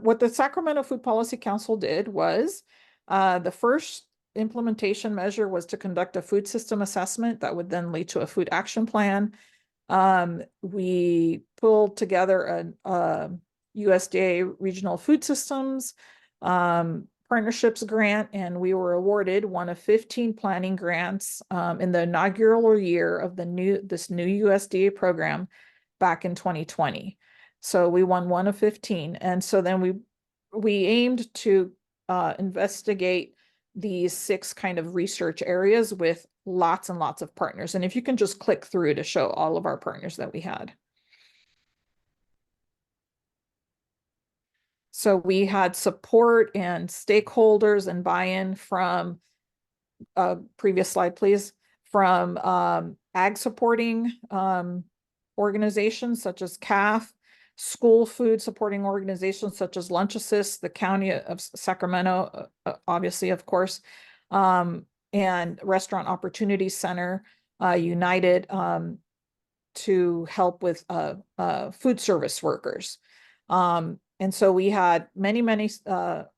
S3: what the Sacramento Food Policy Council did was the first implementation measure was to conduct a food system assessment that would then lead to a food action plan. We pulled together a USDA regional food systems partnerships grant, and we were awarded one of 15 planning grants in the inaugural year of this new USDA program back in 2020. So we won one of 15. And so then we aimed to investigate these 6 kind of research areas with lots and lots of partners. And if you can just click through to show all of our partners that we had. So we had support and stakeholders and buy-in from, previous slide, please, from ag supporting organizations such as CAF, school food supporting organizations such as Lunch Assist, the County of Sacramento, obviously, of course, and Restaurant Opportunity Center, United, to help with food service workers. And so we had many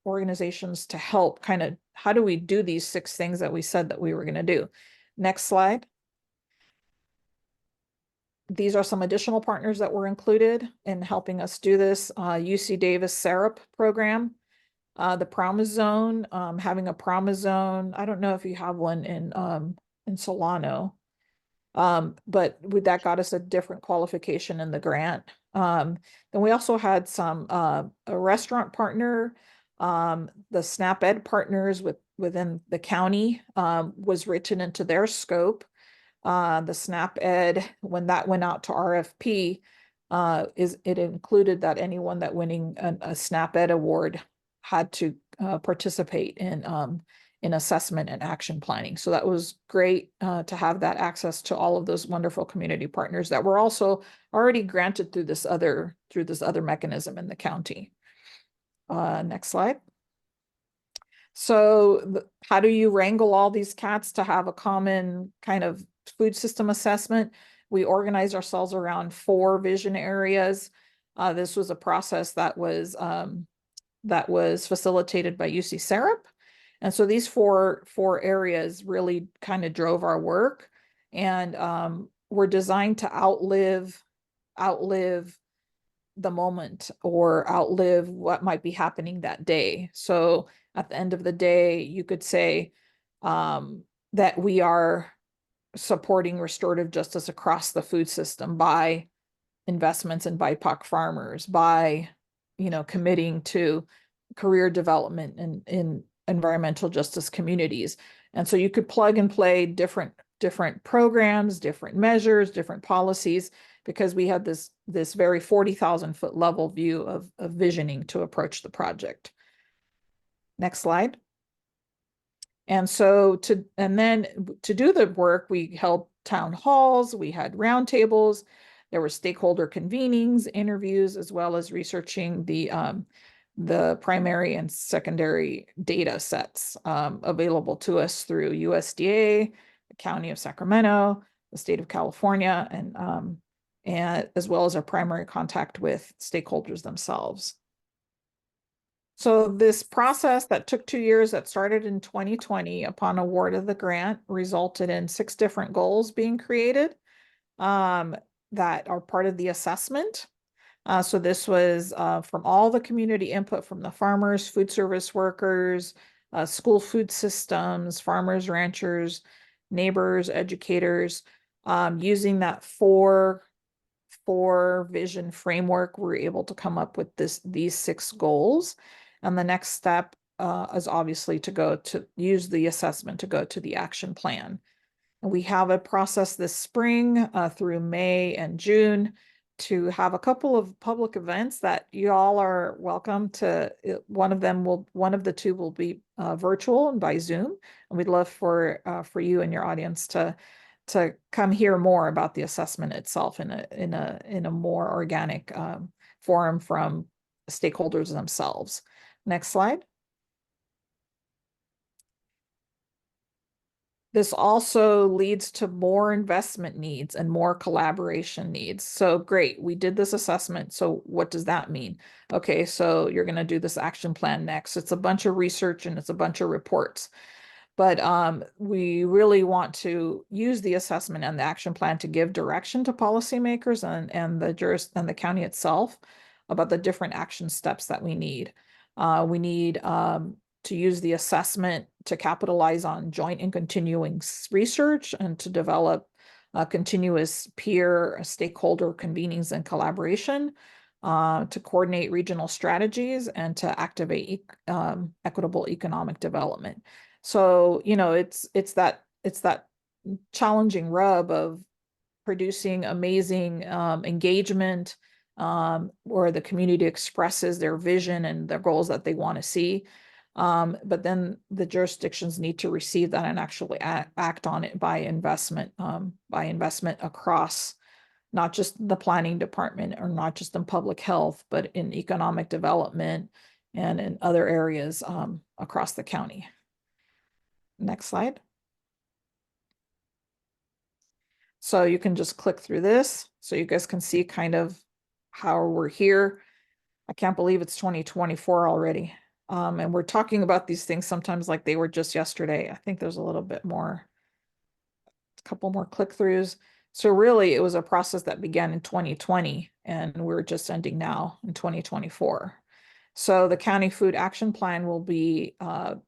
S3: organizations to help kind of, how do we do these 6 things that we said that we were going to do? Next slide. These are some additional partners that were included in helping us do this. UC Davis SARAP program, the Promise Zone, having a Promise Zone. I don't know if you have one in Solano. That got us a different qualification in the grant. Then we also had some a restaurant partner, the SNAP Ed partners within the county was written into their scope. The SNAP Ed, when that went out to RFP, it included that anyone that winning a SNAP Ed award had to participate in assessment and action planning. So that was great to have that access to all of those wonderful community partners that were also already granted through this other mechanism in the county. Next slide. So how do you wrangle all these cats to have a common kind of food system assessment? We organized ourselves around 4 vision areas. This was a process that was facilitated by UC Syrup. And so these four areas really kind of drove our work, and were designed to outlive the moment or outlive what might be happening that day. So at the end of the day, you could say that we are supporting restorative justice across the food system by investments in BIPOC farmers, by committing to career development in environmental justice communities. And so you could plug and play different programs, different measures, different policies, because we had this very 40,000-foot level view of visioning to approach the project. Next slide. And so then to do the work, we held town halls, we had roundtables, there were stakeholder convenings, interviews, as well as researching the primary and secondary data sets available to us through USDA, the County of Sacramento, the State of California, and as well as our primary contact with stakeholders themselves. So this process that took 2 years, that started in 2020 upon award of the grant, resulted in 6 different goals being created that are part of the assessment. So this was from all the community input from the farmers, food service workers, school food systems, farmers, ranchers, neighbors, educators, using that four vision framework, we're able to come up with these 6 goals. And the next step is obviously to use the assessment to go to the action plan. And we have a process this spring through May and June to have a couple of public events that you all are welcome to. One of the 2 will be virtual and by Zoom. And we'd love for you and your audience to come hear more about the assessment itself in a more organic forum from stakeholders themselves. Next slide. This also leads to more investment needs and more collaboration needs. So great, we did this assessment. So what does that mean? Okay, so you're going to do this action plan next. It's a bunch of research and it's a bunch of reports. But we really want to use the assessment and the action plan to give direction to policymakers and the county itself about the different action steps that we need. We need to use the assessment to capitalize on joint and continuing research and to develop continuous peer stakeholder convenings and collaboration, to coordinate regional strategies and to activate equitable economic development. So, it's that challenging rub of producing amazing engagement where the community expresses their vision and their goals that they want to see. But then the jurisdictions need to receive that and actually act on it by investment across not just the planning department or not just in public health, but in economic development and in other areas across the county. Next slide. So you can just click through this so you guys can see kind of how we're here. I can't believe it's 2024 already. And we're talking about these things sometimes like they were just yesterday. I think there's a little bit more, a couple more click-throughs. So really it was a process that began in 2020 and we're just ending now in 2024. So the County Food Action Plan will be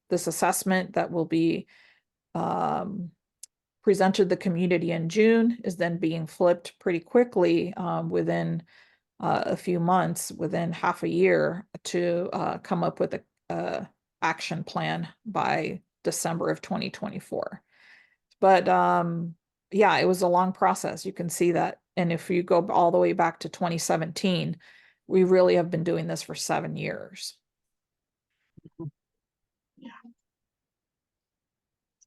S3: this assessment that will be presented the community in June is then being flipped pretty quickly within a few months, within half a year, to come up with a action plan by December of 2024. But yeah, it was a long process. You can see that. And if you go all the way back to 2017, we really have been doing this for 7 years.
S1: Yeah.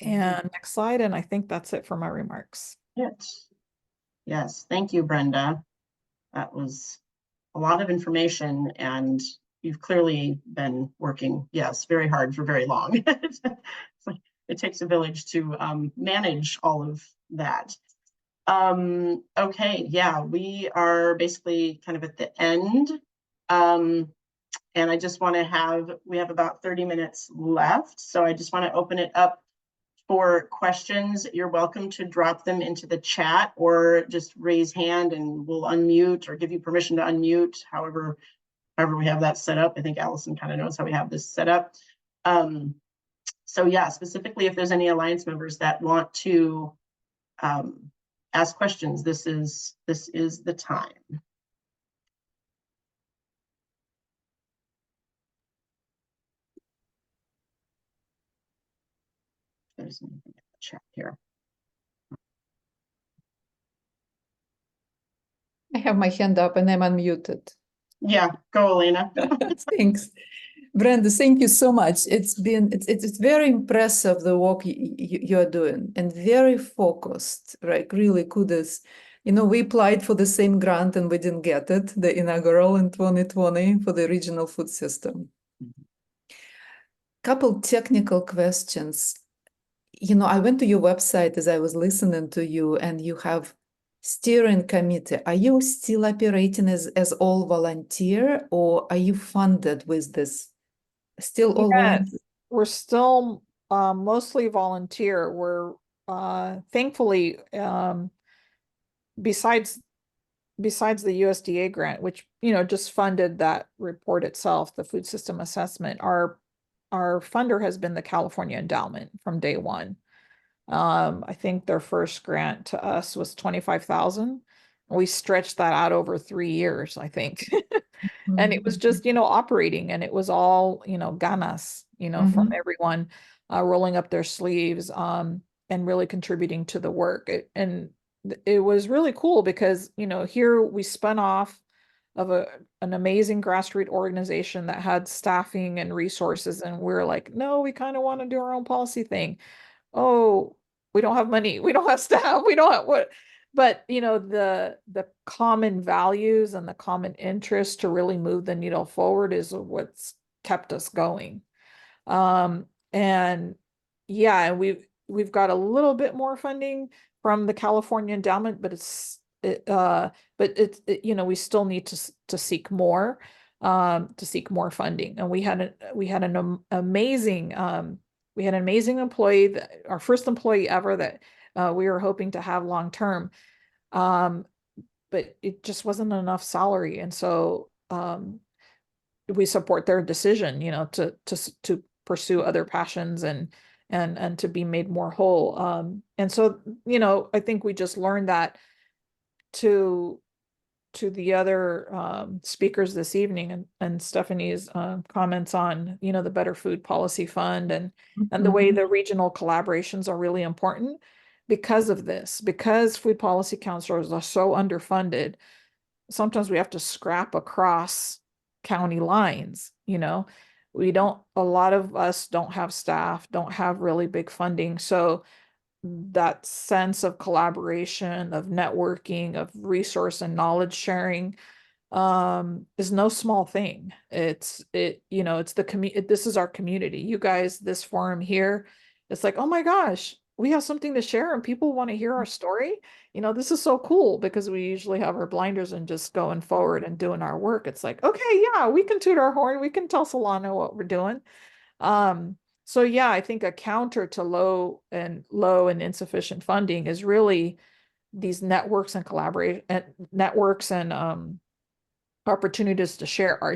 S3: And next slide, and I think that's it for my remarks.
S1: Yes, thank you, Brenda. That was a lot of information, and you've clearly been working, yes, very hard for very long. It takes a village to manage all of that. Okay, yeah, we are basically kind of at the end. And I just want to we have about 30 minutes left. So I just want to open it up for questions. You're welcome to drop them into the chat or just raise hand and we'll unmute or give you permission to unmute, however we have that set up. I think Allison kind of knows how we have this set up. So yeah, specifically if there's any Alliance members that want to ask questions, this is the time. There's anything in the chat here.
S4: I have my hand up and I'm unmuted.
S1: Yeah, go Elena.
S4: Thanks. Brenda, thank you so much. It's very impressive the work you're doing and very focused, right? Really kudos. You know, we applied for the same grant and we didn't get it, the inaugural in 2020 for the regional food system. Couple technical questions. You know, I went to your website as I was listening to you, and you have steering committee. Are you still operating as all volunteer, or are you funded with this? Still all volunteer?
S3: We're still mostly volunteer. We're thankfully besides the USDA grant, which just funded that report itself, the food system assessment, our funder has been the California Endowment from day one. I think their first grant to us was $25,000. We stretched that out over 3 years, I think. And it was just, operating, and it was all, ganas, from everyone rolling up their sleeves and really contributing to the work. And it was really cool because, here we spun off of an amazing grassroots organization that had staffing and resources. And we're like, no, we kind of want to do our own policy thing. Oh, we don't have money. We don't have staff. We don't have what, but the common values and the common interest to really move the needle forward is what's kept us going. And yeah, we've got a little bit more funding from the California Endowment, but we still need to seek more funding. And we had an amazing employee, our first employee ever that we were hoping to have long term, but it just wasn't enough salary, and so we support their decision, to pursue other passions and to be made more whole. And so, I think we just learned that to the other speakers this evening and Stephanie's comments on, the Better Food Policy Fund and the way the regional collaborations are really important because of this, because food policy counselors are so underfunded. Sometimes we have to scrap across county lines, a lot of us don't have staff, don't have really big funding. So that sense of collaboration, of networking, of resource and knowledge sharing is no small thing. It's this is our community. You guys, this forum here, it's like, oh my gosh, we have something to share and people want to hear our story. This is so cool because we usually have our blinders and just going forward and doing our work. It's like, okay, yeah, we can toot our horn. We can tell Solano what we're doing. So yeah, I think a counter to low and insufficient funding is really these networks and opportunities to share are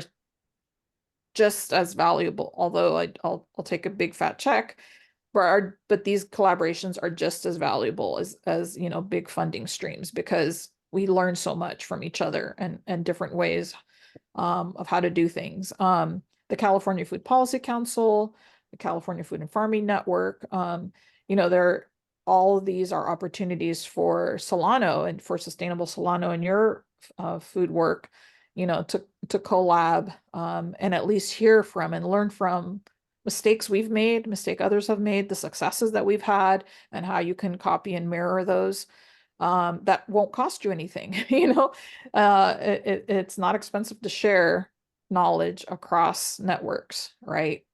S3: just as valuable. Although I'll take a big fat check. but these collaborations are just as valuable as you know, big funding streams, because we learn so much from each other and different ways of how to do things. The California Food Policy Council, the California Food and Farming Network, you know, all of these are opportunities for Solano and for Sustainable Solano and your food work, you know, to collab and at least hear from and learn from mistakes we've made, mistake others have made, the successes that we've had, and how you can copy and mirror those. That won't cost you anything. You know, it's not expensive to share knowledge across networks, right?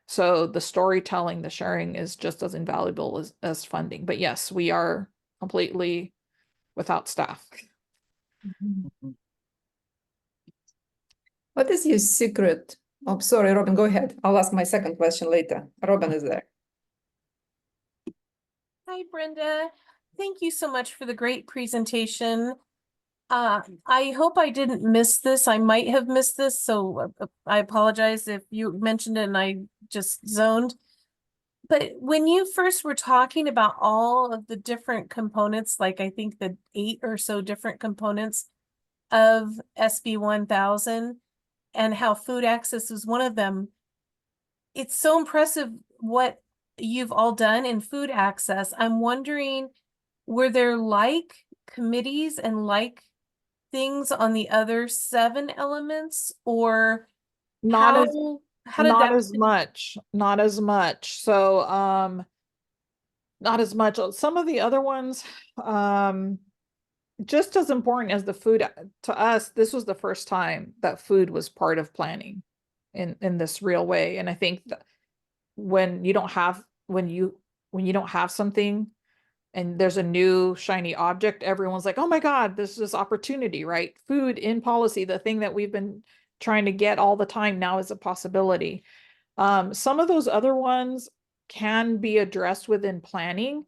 S3: So the storytelling, the sharing is just as invaluable as funding. But yes, we are completely without staff.
S4: What is your secret? Oh, sorry, Robin, go ahead. I'll ask my second question later. Robin is there.
S5: Hi, Brenda. Thank you so much for the great presentation. I hope I didn't miss this. I might have missed this, so I apologize if you mentioned it and I just zoned. But when you first were talking about all of the different components, like I think the 8 or so different components of SB 1000 and how food access is one of them, it's so impressive what you've all done in food access. I'm wondering, were there like committees and like things on the other 7 elements, or
S3: Not as
S5: how did
S3: not
S5: that
S3: as much, not as much. So not as much. Some of the other ones, just as important as the food to us, this was the first time that food was part of planning in this real way. And I think that when you don't have something and there's a new shiny object, everyone's like, oh my God, this is opportunity, right? Food in policy, the thing that we've been trying to get all the time now is a possibility. Some of those other ones can be addressed within planning,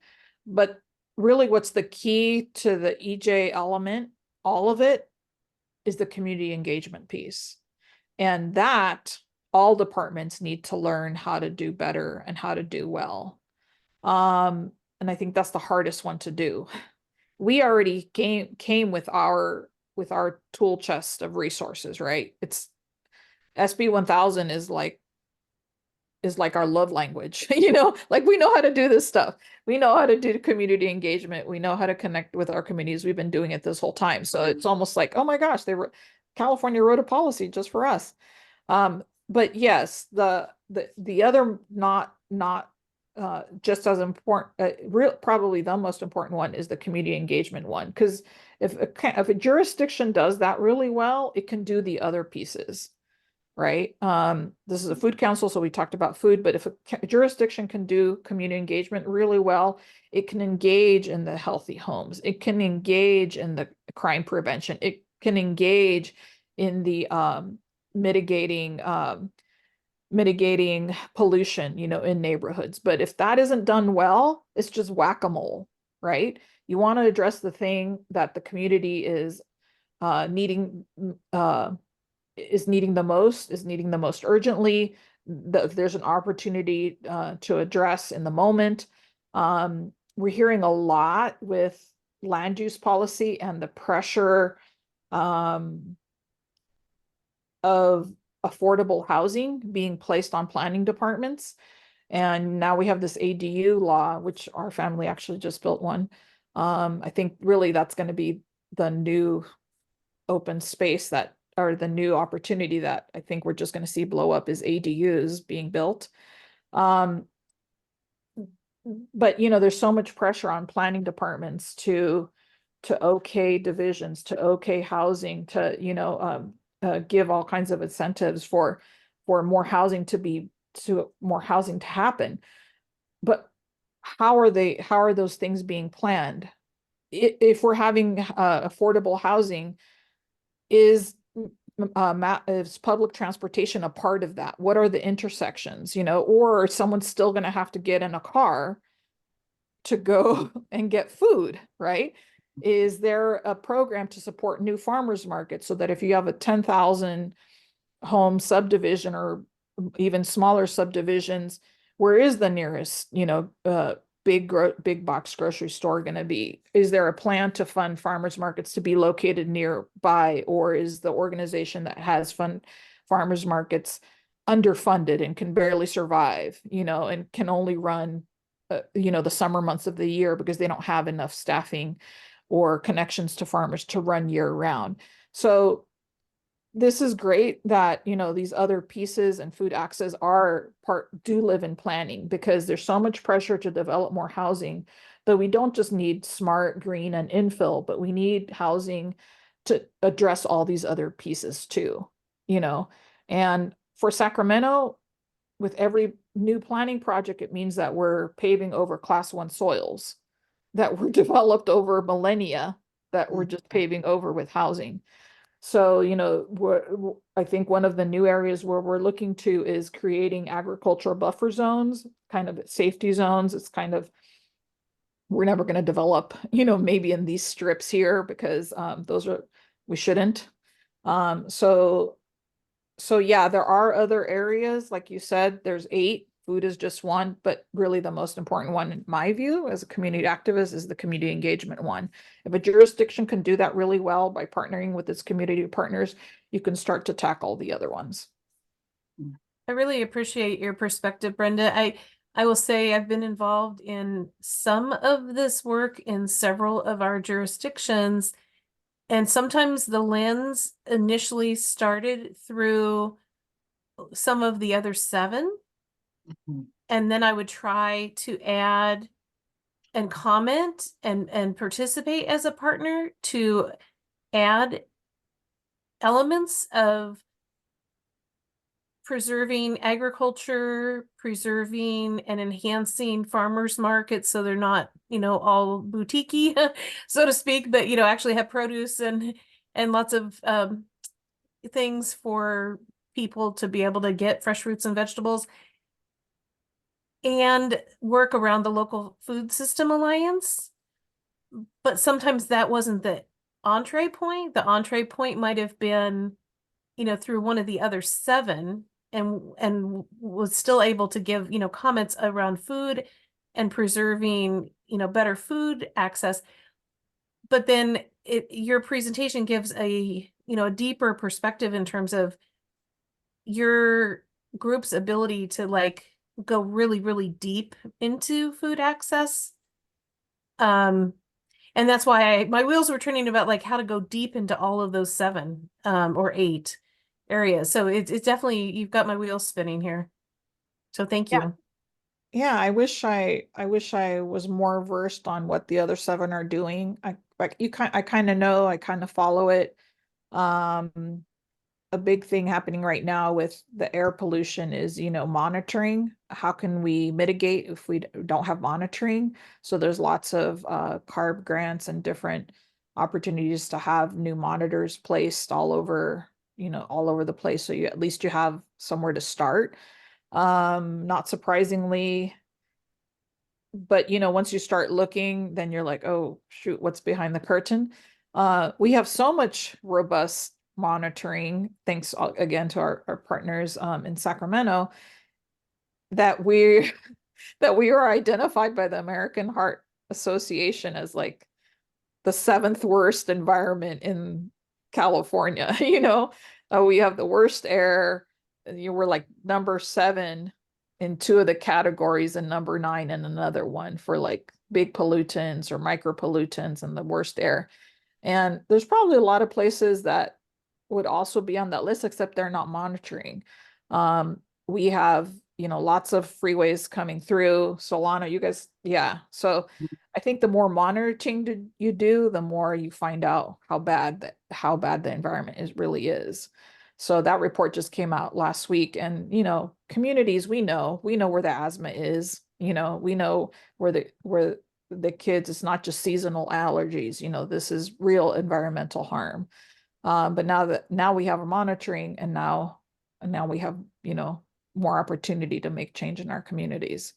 S3: but really what's the key to the EJ element, all of it, is the community engagement piece. And that all departments need to learn how to do better and how to do well. And I think that's the hardest one to do. We already came with our tool chest of resources, right? It's SB 1000 is like our love language, you know, like we know how to do this stuff. We know how to do community engagement. We know how to connect with our communities. We've been doing it this whole time. So it's almost like, oh my gosh, California wrote a policy just for us. But yes, the other not just as important, probably the most important one is the community engagement one. Because if a jurisdiction does that really well, it can do the other pieces, right? This is a food council, so we talked about food, but if a jurisdiction can do community engagement really well, it can engage in the healthy homes. It can engage in the crime prevention. It can engage in the mitigating pollution, you know, in neighborhoods. But if that isn't done well, it's just whack-a-mole, right? You want to address the thing that the community is needing the most urgently. If there's an opportunity to address in the moment. We're hearing a lot with land use policy and the pressure of affordable housing being placed on planning departments. And now we have this ADU law, which our family actually just built one. I think really that's going to be the new open space or the new opportunity that I think we're just going to see blow up is ADUs being built. But you know, there's so much pressure on planning departments to okay divisions, to okay housing, to, you know, give all kinds of incentives for more housing to happen. But how are those things being planned? If we're having affordable housing, is public transportation a part of that? What are the intersections, you know, or someone's still going to have to get in a car to go and get food, right? Is there a program to support new farmers markets so that if you have a 10,000 home subdivision or even smaller subdivisions where is the nearest, big box grocery store going to be? Is there a plan to fund farmers markets to be located nearby, or is the organization that has farmers markets underfunded and can barely survive, and can only run, the summer months of the year because they don't have enough staffing or connections to farmers to run year round? So this is great that, these other pieces and food access do live in planning, because there's so much pressure to develop more housing, but we don't just need smart green and infill, but we need housing to address all these other pieces too, and for Sacramento, with every new planning project, it means that we're paving over class 1 soils that were developed over millennia, that we're just paving over with housing. So, I think one of the new areas where we're looking to is creating agricultural buffer zones, kind of safety zones. It's kind of, we're never going to develop, maybe in these strips here, because we shouldn't. So yeah, there are other areas, like you said, there's 8. Food is just one, but really the most important one, in my view, as a community activist, is the community engagement one. If a jurisdiction can do that really well by partnering with its community partners, you can start to tackle the other ones.
S5: I really appreciate your perspective, Brenda. I will say I've been involved in some of this work in several of our jurisdictions, and sometimes the lens initially started through some of the other 7. And then I would try to add and comment and participate as a partner to add elements of preserving agriculture, preserving and enhancing farmers markets, so they're not, all boutique-y, so to speak, but, actually have produce and lots of things for people to be able to get fresh fruits and vegetables, and work around the local food system alliance. But sometimes that wasn't the entree point. The entree point might have been, through one of the other 7, and was still able to give, comments around food and preserving, better food access. But then your presentation gives a deeper perspective in terms of your group's ability to go really, really deep into food access. And that's why my wheels were turning about how to go deep into all of those 7 or 8 areas. So it's definitely, you've got my wheels spinning here. So thank you.
S3: Yeah, I wish I was more versed on what the other 7 are doing. I kind of know, I kind of follow it. A big thing happening right now with the air pollution is, monitoring. How can we mitigate if we don't have monitoring? So there's lots of CARB grants and different opportunities to have new monitors placed all over the place. So at least you have somewhere to start. Not surprisingly, but once you start looking, then you're like, oh shoot, what's behind the curtain? We have so much robust monitoring, thanks again to our partners in Sacramento, that we are identified by the American Heart Association as the 7th worst environment in California. We have the worst air. We're number 7 in 2 of the categories and number 9 in another one for big pollutants or micropollutants and the worst air. And there's probably a lot of places that would also be on that list, except they're not monitoring. We have, lots of freeways coming through Solano, you guys. Yeah. So I think the more monitoring you do, the more you find out how bad the environment really is. So that report just came out last week, and, communities, we know where the asthma is, we know where the kids, it's not just seasonal allergies, this is real environmental harm. But now we have a monitoring, and now we have, more opportunity to make change in our communities.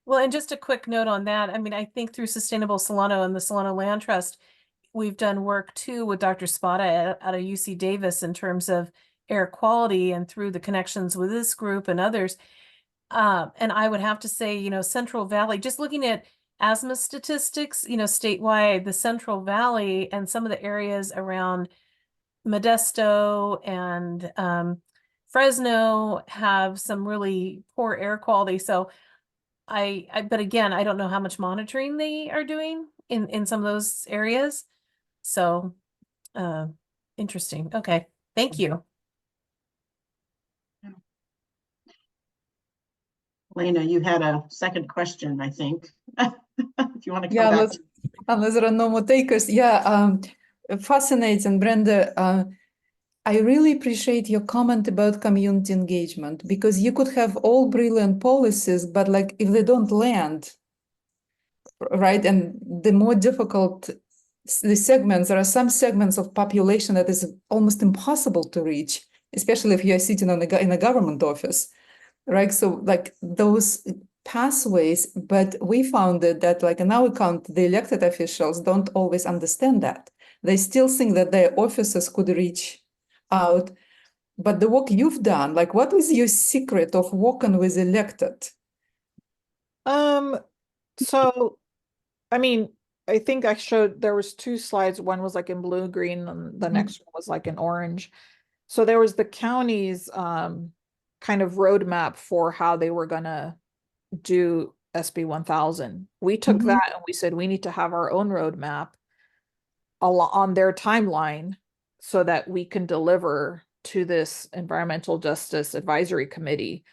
S5: Well, and just a quick note on that. I mean, I think through Sustainable Solano and the Solano Land Trust, we've done work too with Dr. Spada out of UC Davis in terms of air quality, and through the connections with this group and others. And I would have to say, you know, Central Valley, just looking at asthma statistics, you know, statewide, the Central Valley and some of the areas around Modesto and Fresno have some really poor air quality. So but again, I don't know how much monitoring they are doing in some of those areas. So, interesting. Okay. Thank you.
S1: Lena, you had a second question, I think. If you want to come
S4: Yeah,
S1: back.
S4: unless there are no more takers. Yeah, fascinating, Brenda. I really appreciate your comment about community engagement, because you could have all brilliant policies, but like if they don't land, right? And the more difficult the segments, there are some segments of population that is almost impossible to reach, especially if you're sitting in a government office, right? So like those pathways, but we found that like in our count, the elected officials don't always understand that. They still think that their offices could reach out. But the work you've done, like what is your secret of working with elected?
S3: So I mean, I think I showed there was two slides. One was like in blue, green, and the next one was like in orange. So there was the county's kind of roadmap for how they were gonna do SB 1000. We took that and we said we need to have our own roadmap on their timeline so that we can deliver to this Environmental Justice Advisory Committee.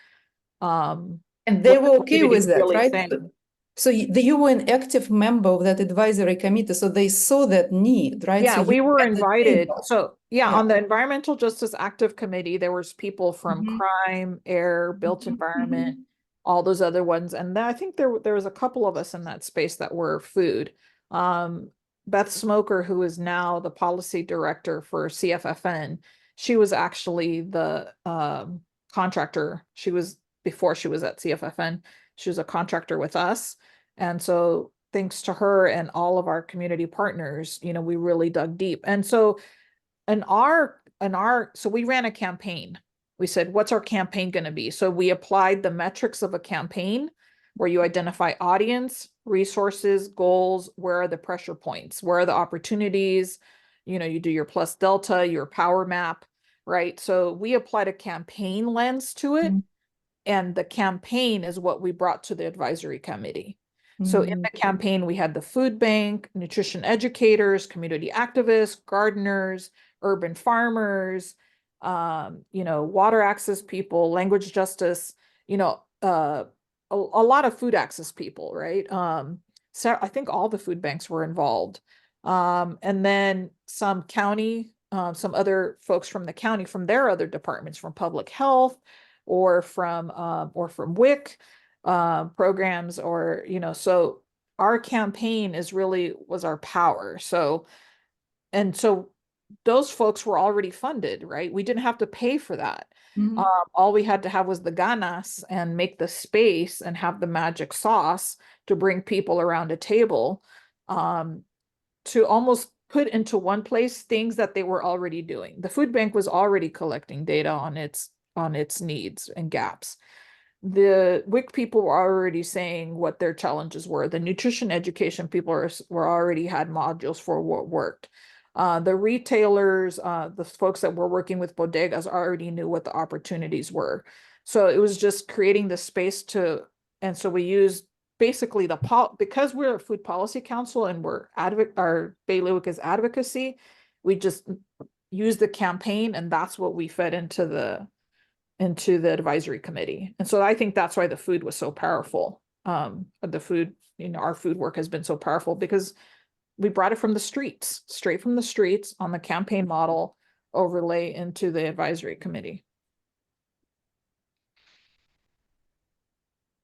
S4: And they were okay with that,
S3: really
S4: right?
S3: saying.
S4: So you were an active member of that advisory committee, so they saw that need, right?
S3: Yeah,
S4: So
S3: we were
S4: at the
S3: invited.
S4: table.
S3: So yeah,
S4: Yeah.
S3: on the Environmental Justice Active Committee, there was people from crime, air, built environment, all those other ones. And then I think there was a couple of us in that space that were food. Beth Smoker, who is now the policy director for CFFN, she was actually the contractor. Before she was at CFFN, she was a contractor with us. And so thanks to her and all of our community partners, you know, we really dug deep. And so so we ran a campaign. We said, what's our campaign going to be? So we applied the metrics of a campaign where you identify audience, resources, goals, where are the pressure points, where are the opportunities, you know, you do your plus delta, your power map, right? So we applied a campaign lens to it. And the campaign is what we brought to the advisory committee. So in the campaign, we had the food bank, nutrition educators, community activists, gardeners, urban farmers, you know, water access people, language justice, you know, a lot of food access people, right? So I think all the food banks were involved. And then some county, some other folks from the county, from their other departments, from public health, or from WIC programs, or, you know, so our campaign was our power. So those folks were already funded, right? We didn't have to pay for that. All we had to have was the ganas and make the space and have the magic sauce to bring people around a table, to almost put into one place things that they were already doing. The food bank was already collecting data on its needs and gaps. The WIC people were already saying what their challenges were. The nutrition education people were already had modules for what worked. The retailers, the folks that were working with bodegas already knew what the opportunities were. So it was just creating the space and so we used basically because we're a food policy council and our bailiwick is advocacy, we just used the campaign, and that's what we fed into the advisory committee. And so I think that's why the food was so powerful. The food, you know, our food work has been so powerful because we brought it from the streets, straight from the streets on the campaign model, overlay into the advisory committee.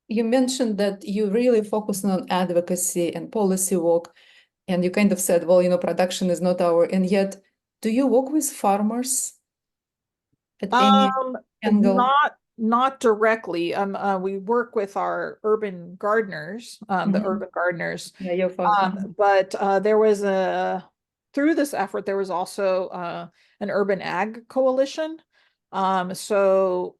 S4: You mentioned that you really focus on advocacy and policy work, and you kind of said, well, you know, production is not and yet, do you work with farmers at any angle?
S3: Not directly. We work with our urban gardeners, the urban gardeners.
S4: Yeah, your
S3: But there was through this effort, there was also an urban ag coalition. So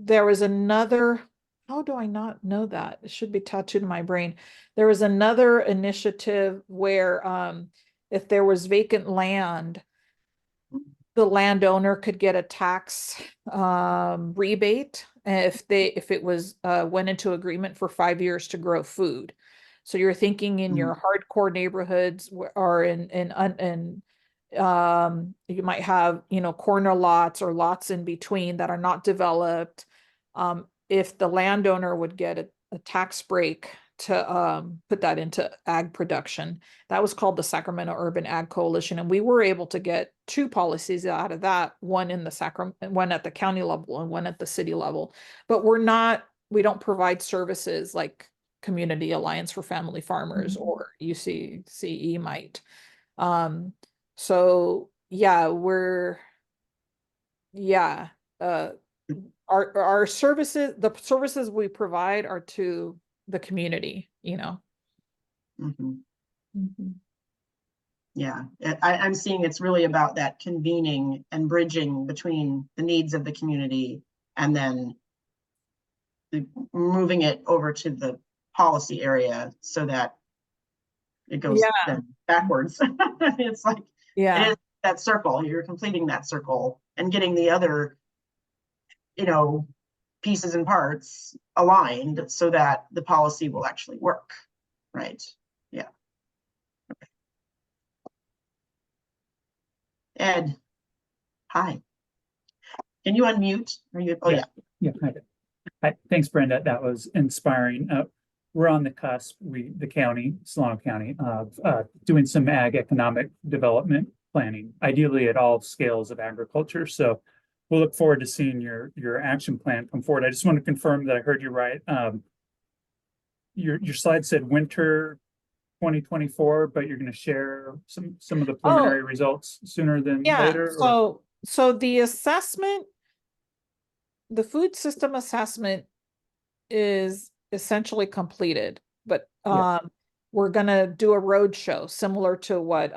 S3: there was another, how do I not know that? It should be tattooed in my brain. There was another initiative where if there was vacant land, the landowner could get a tax rebate if it was went into agreement for 5 years to grow food. So you're thinking in your hardcore neighborhoods or in you might have, you know, corner lots or lots in between that are not developed. If the landowner would get a tax break to put that into ag production, that was called the Sacramento Urban Ag Coalition. And we were able to get 2 policies out of that, one in the one at the county level and one at the city level. But we don't provide services like Community Alliance for Family Farmers or UCCE might. So yeah, our services, the services we provide are to the community, you know.
S1: Yeah, I'm seeing it's really about that convening and bridging between the needs of the community and then moving it over to the policy area so that it goes then backwards. It's like, it is that circle, you're completing that circle and getting the other, you know, pieces and parts aligned so that the policy will actually work, right? Yeah. Okay. Ed, hi. Can you unmute? Are you? Oh, yeah.
S6: Yeah. Hi. Thanks, Brenda. That was inspiring. We're on the cusp, the county, Solano County, of doing some ag economic development planning, ideally at all scales of agriculture. So we'll look forward to seeing your action plan come forward. I just want to confirm that I heard you right. Your slide said winter 2024, but you're going to share some of the preliminary results sooner than later?
S3: So the assessment, the food system assessment is essentially completed, but we're going to do a road show similar to what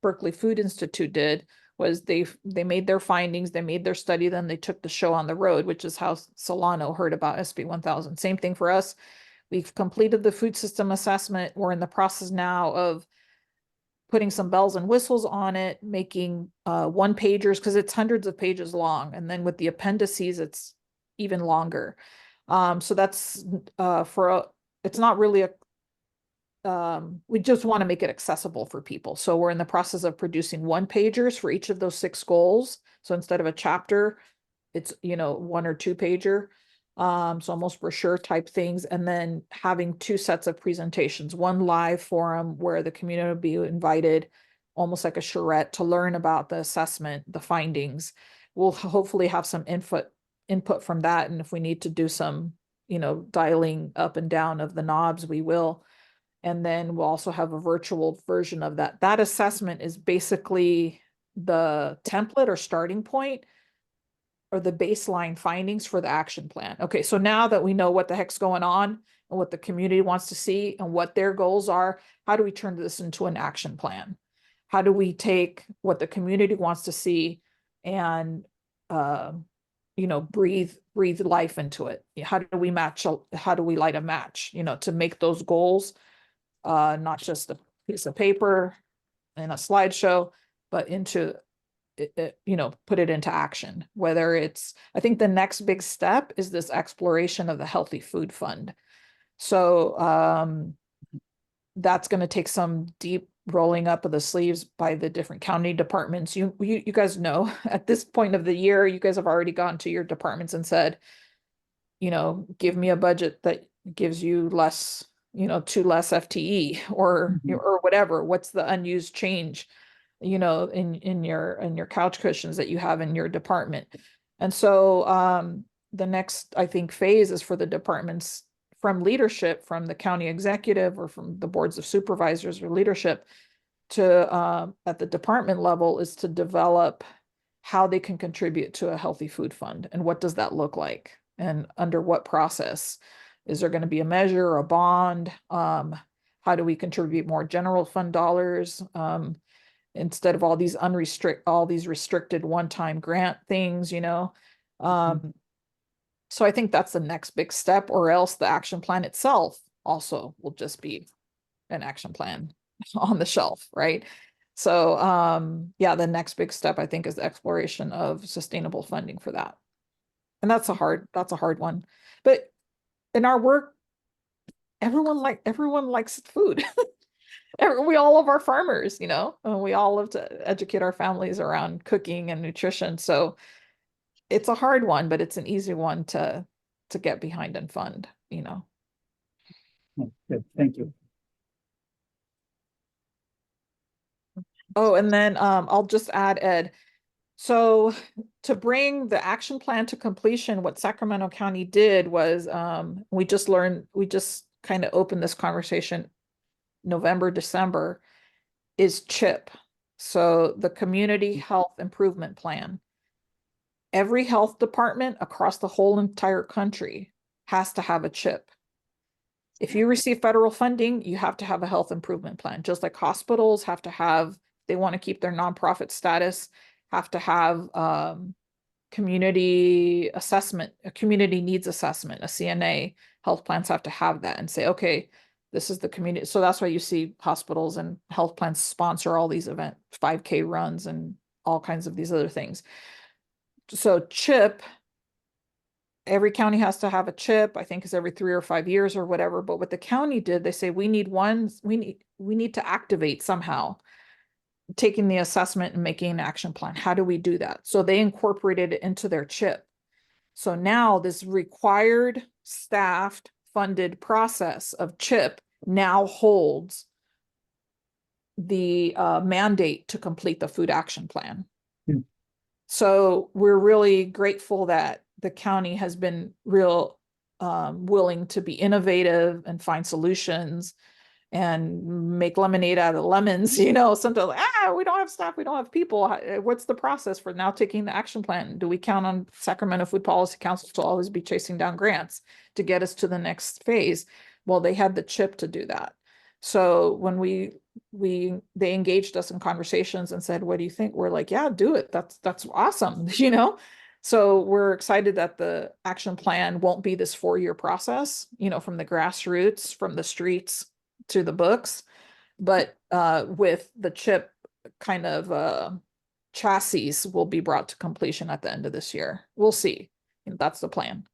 S3: Berkeley Food Institute did. Was they made their findings, they made their study, then they took the show on the road, which is how Solano heard about SB 1000. Same thing for us. We've completed the food system assessment. We're in the process now of putting some bells and whistles on it, making one pagers, because it's hundreds of pages long. And then with the appendices, it's even longer. So that's it's not really we just want to make it accessible for people. So we're in the process of producing one pagers for each of those 6 goals. So instead of a chapter, it's, you know, 1 or 2 pager. So almost brochure type things, and then having 2 sets of presentations, one live forum where the community will be invited, almost like a charrette, to learn about the assessment, the findings. We'll hopefully have some input from that. And if we need to do some, you know, dialing up and down of the knobs, we will. And then we'll also have a virtual version of that. That assessment is basically the template or starting point or the baseline findings for the action plan. Okay, so now that we know what the heck's going on and what the community wants to see and what their goals are, how do we turn this into an action plan? How do we take what the community wants to see and, you know, breathe life into it? How do we light a match, you know, to make those goals not just a piece of paper and a slideshow, but into you know, put it into action. Whether it's, I think the next big step is this exploration of the Healthy Food Fund. So that's going to take some deep rolling up of the sleeves by the different county departments. You guys know at this point of the year, you guys have already gone to your departments and said, you know, give me a budget that gives you less, you know, 2 less FTE or whatever. What's the unused change, you know, in your couch cushions that you have in your department? And so the next, I think, phase is for the departments from leadership, from the county executive or from the boards of supervisors or leadership to at the department level, is to develop how they can contribute to a healthy food fund. And what does that look like? And under what process? Is there going to be a measure or a bond? How do we contribute more general fund dollars? Instead of all these restricted one-time grant things, you know. So I think that's the next big step, or else the action plan itself also will just be an action plan on the shelf, right? So yeah, the next big step I think is the exploration of sustainable funding for that. And that's a hard one. But in our work, everyone likes food. We all love our farmers, you know, and we all love to educate our families around cooking and nutrition. So it's a hard one, but it's an easy one to get behind and fund, you know.
S6: Oh, good, thank you.
S3: Oh, and then I'll just add, Ed. So to bring the action plan to completion, what Sacramento County did was we just kind of opened this conversation November, December, is CHIP. So the Community Health Improvement Plan. Every health department across the whole entire country has to have a CHIP. If you receive federal funding, you have to have a health improvement plan, just like hospitals have to have, they want to keep their nonprofit status, have to have community assessment, a community needs assessment, a CNA. Health plans have to have that and say, okay, this is the community. So that's why you see hospitals and health plans sponsor all these events, 5K runs and all kinds of these other things. So CHIP, every county has to have a CHIP, I think it's every 3 or 5 years or whatever. But what the county did, they say we need to activate somehow taking the assessment and making an action plan. How do we do that? So they incorporated it into their CHIP. So now this required staffed funded process of CHIP now holds the mandate to complete the food action plan.
S6: Hmm.
S3: So we're really grateful that the county has been real willing to be innovative and find solutions and make lemonade out of lemons, you know, sometimes like, we don't have staff, we don't have people. What's the process for now taking the action plan? Do we count on Sacramento Food Policy Council to always be chasing down grants to get us to the next phase? Well, they had the CHIP to do that. So when they engaged us in conversations and said, what do you think? We're like, yeah, do it. That's awesome, you know? So we're excited that the action plan won't be this 4-year process, you know, from the grassroots, from the streets to the books, but with the CHIP kind of chassis will be brought to completion at the end of this year. We'll see. That's the plan.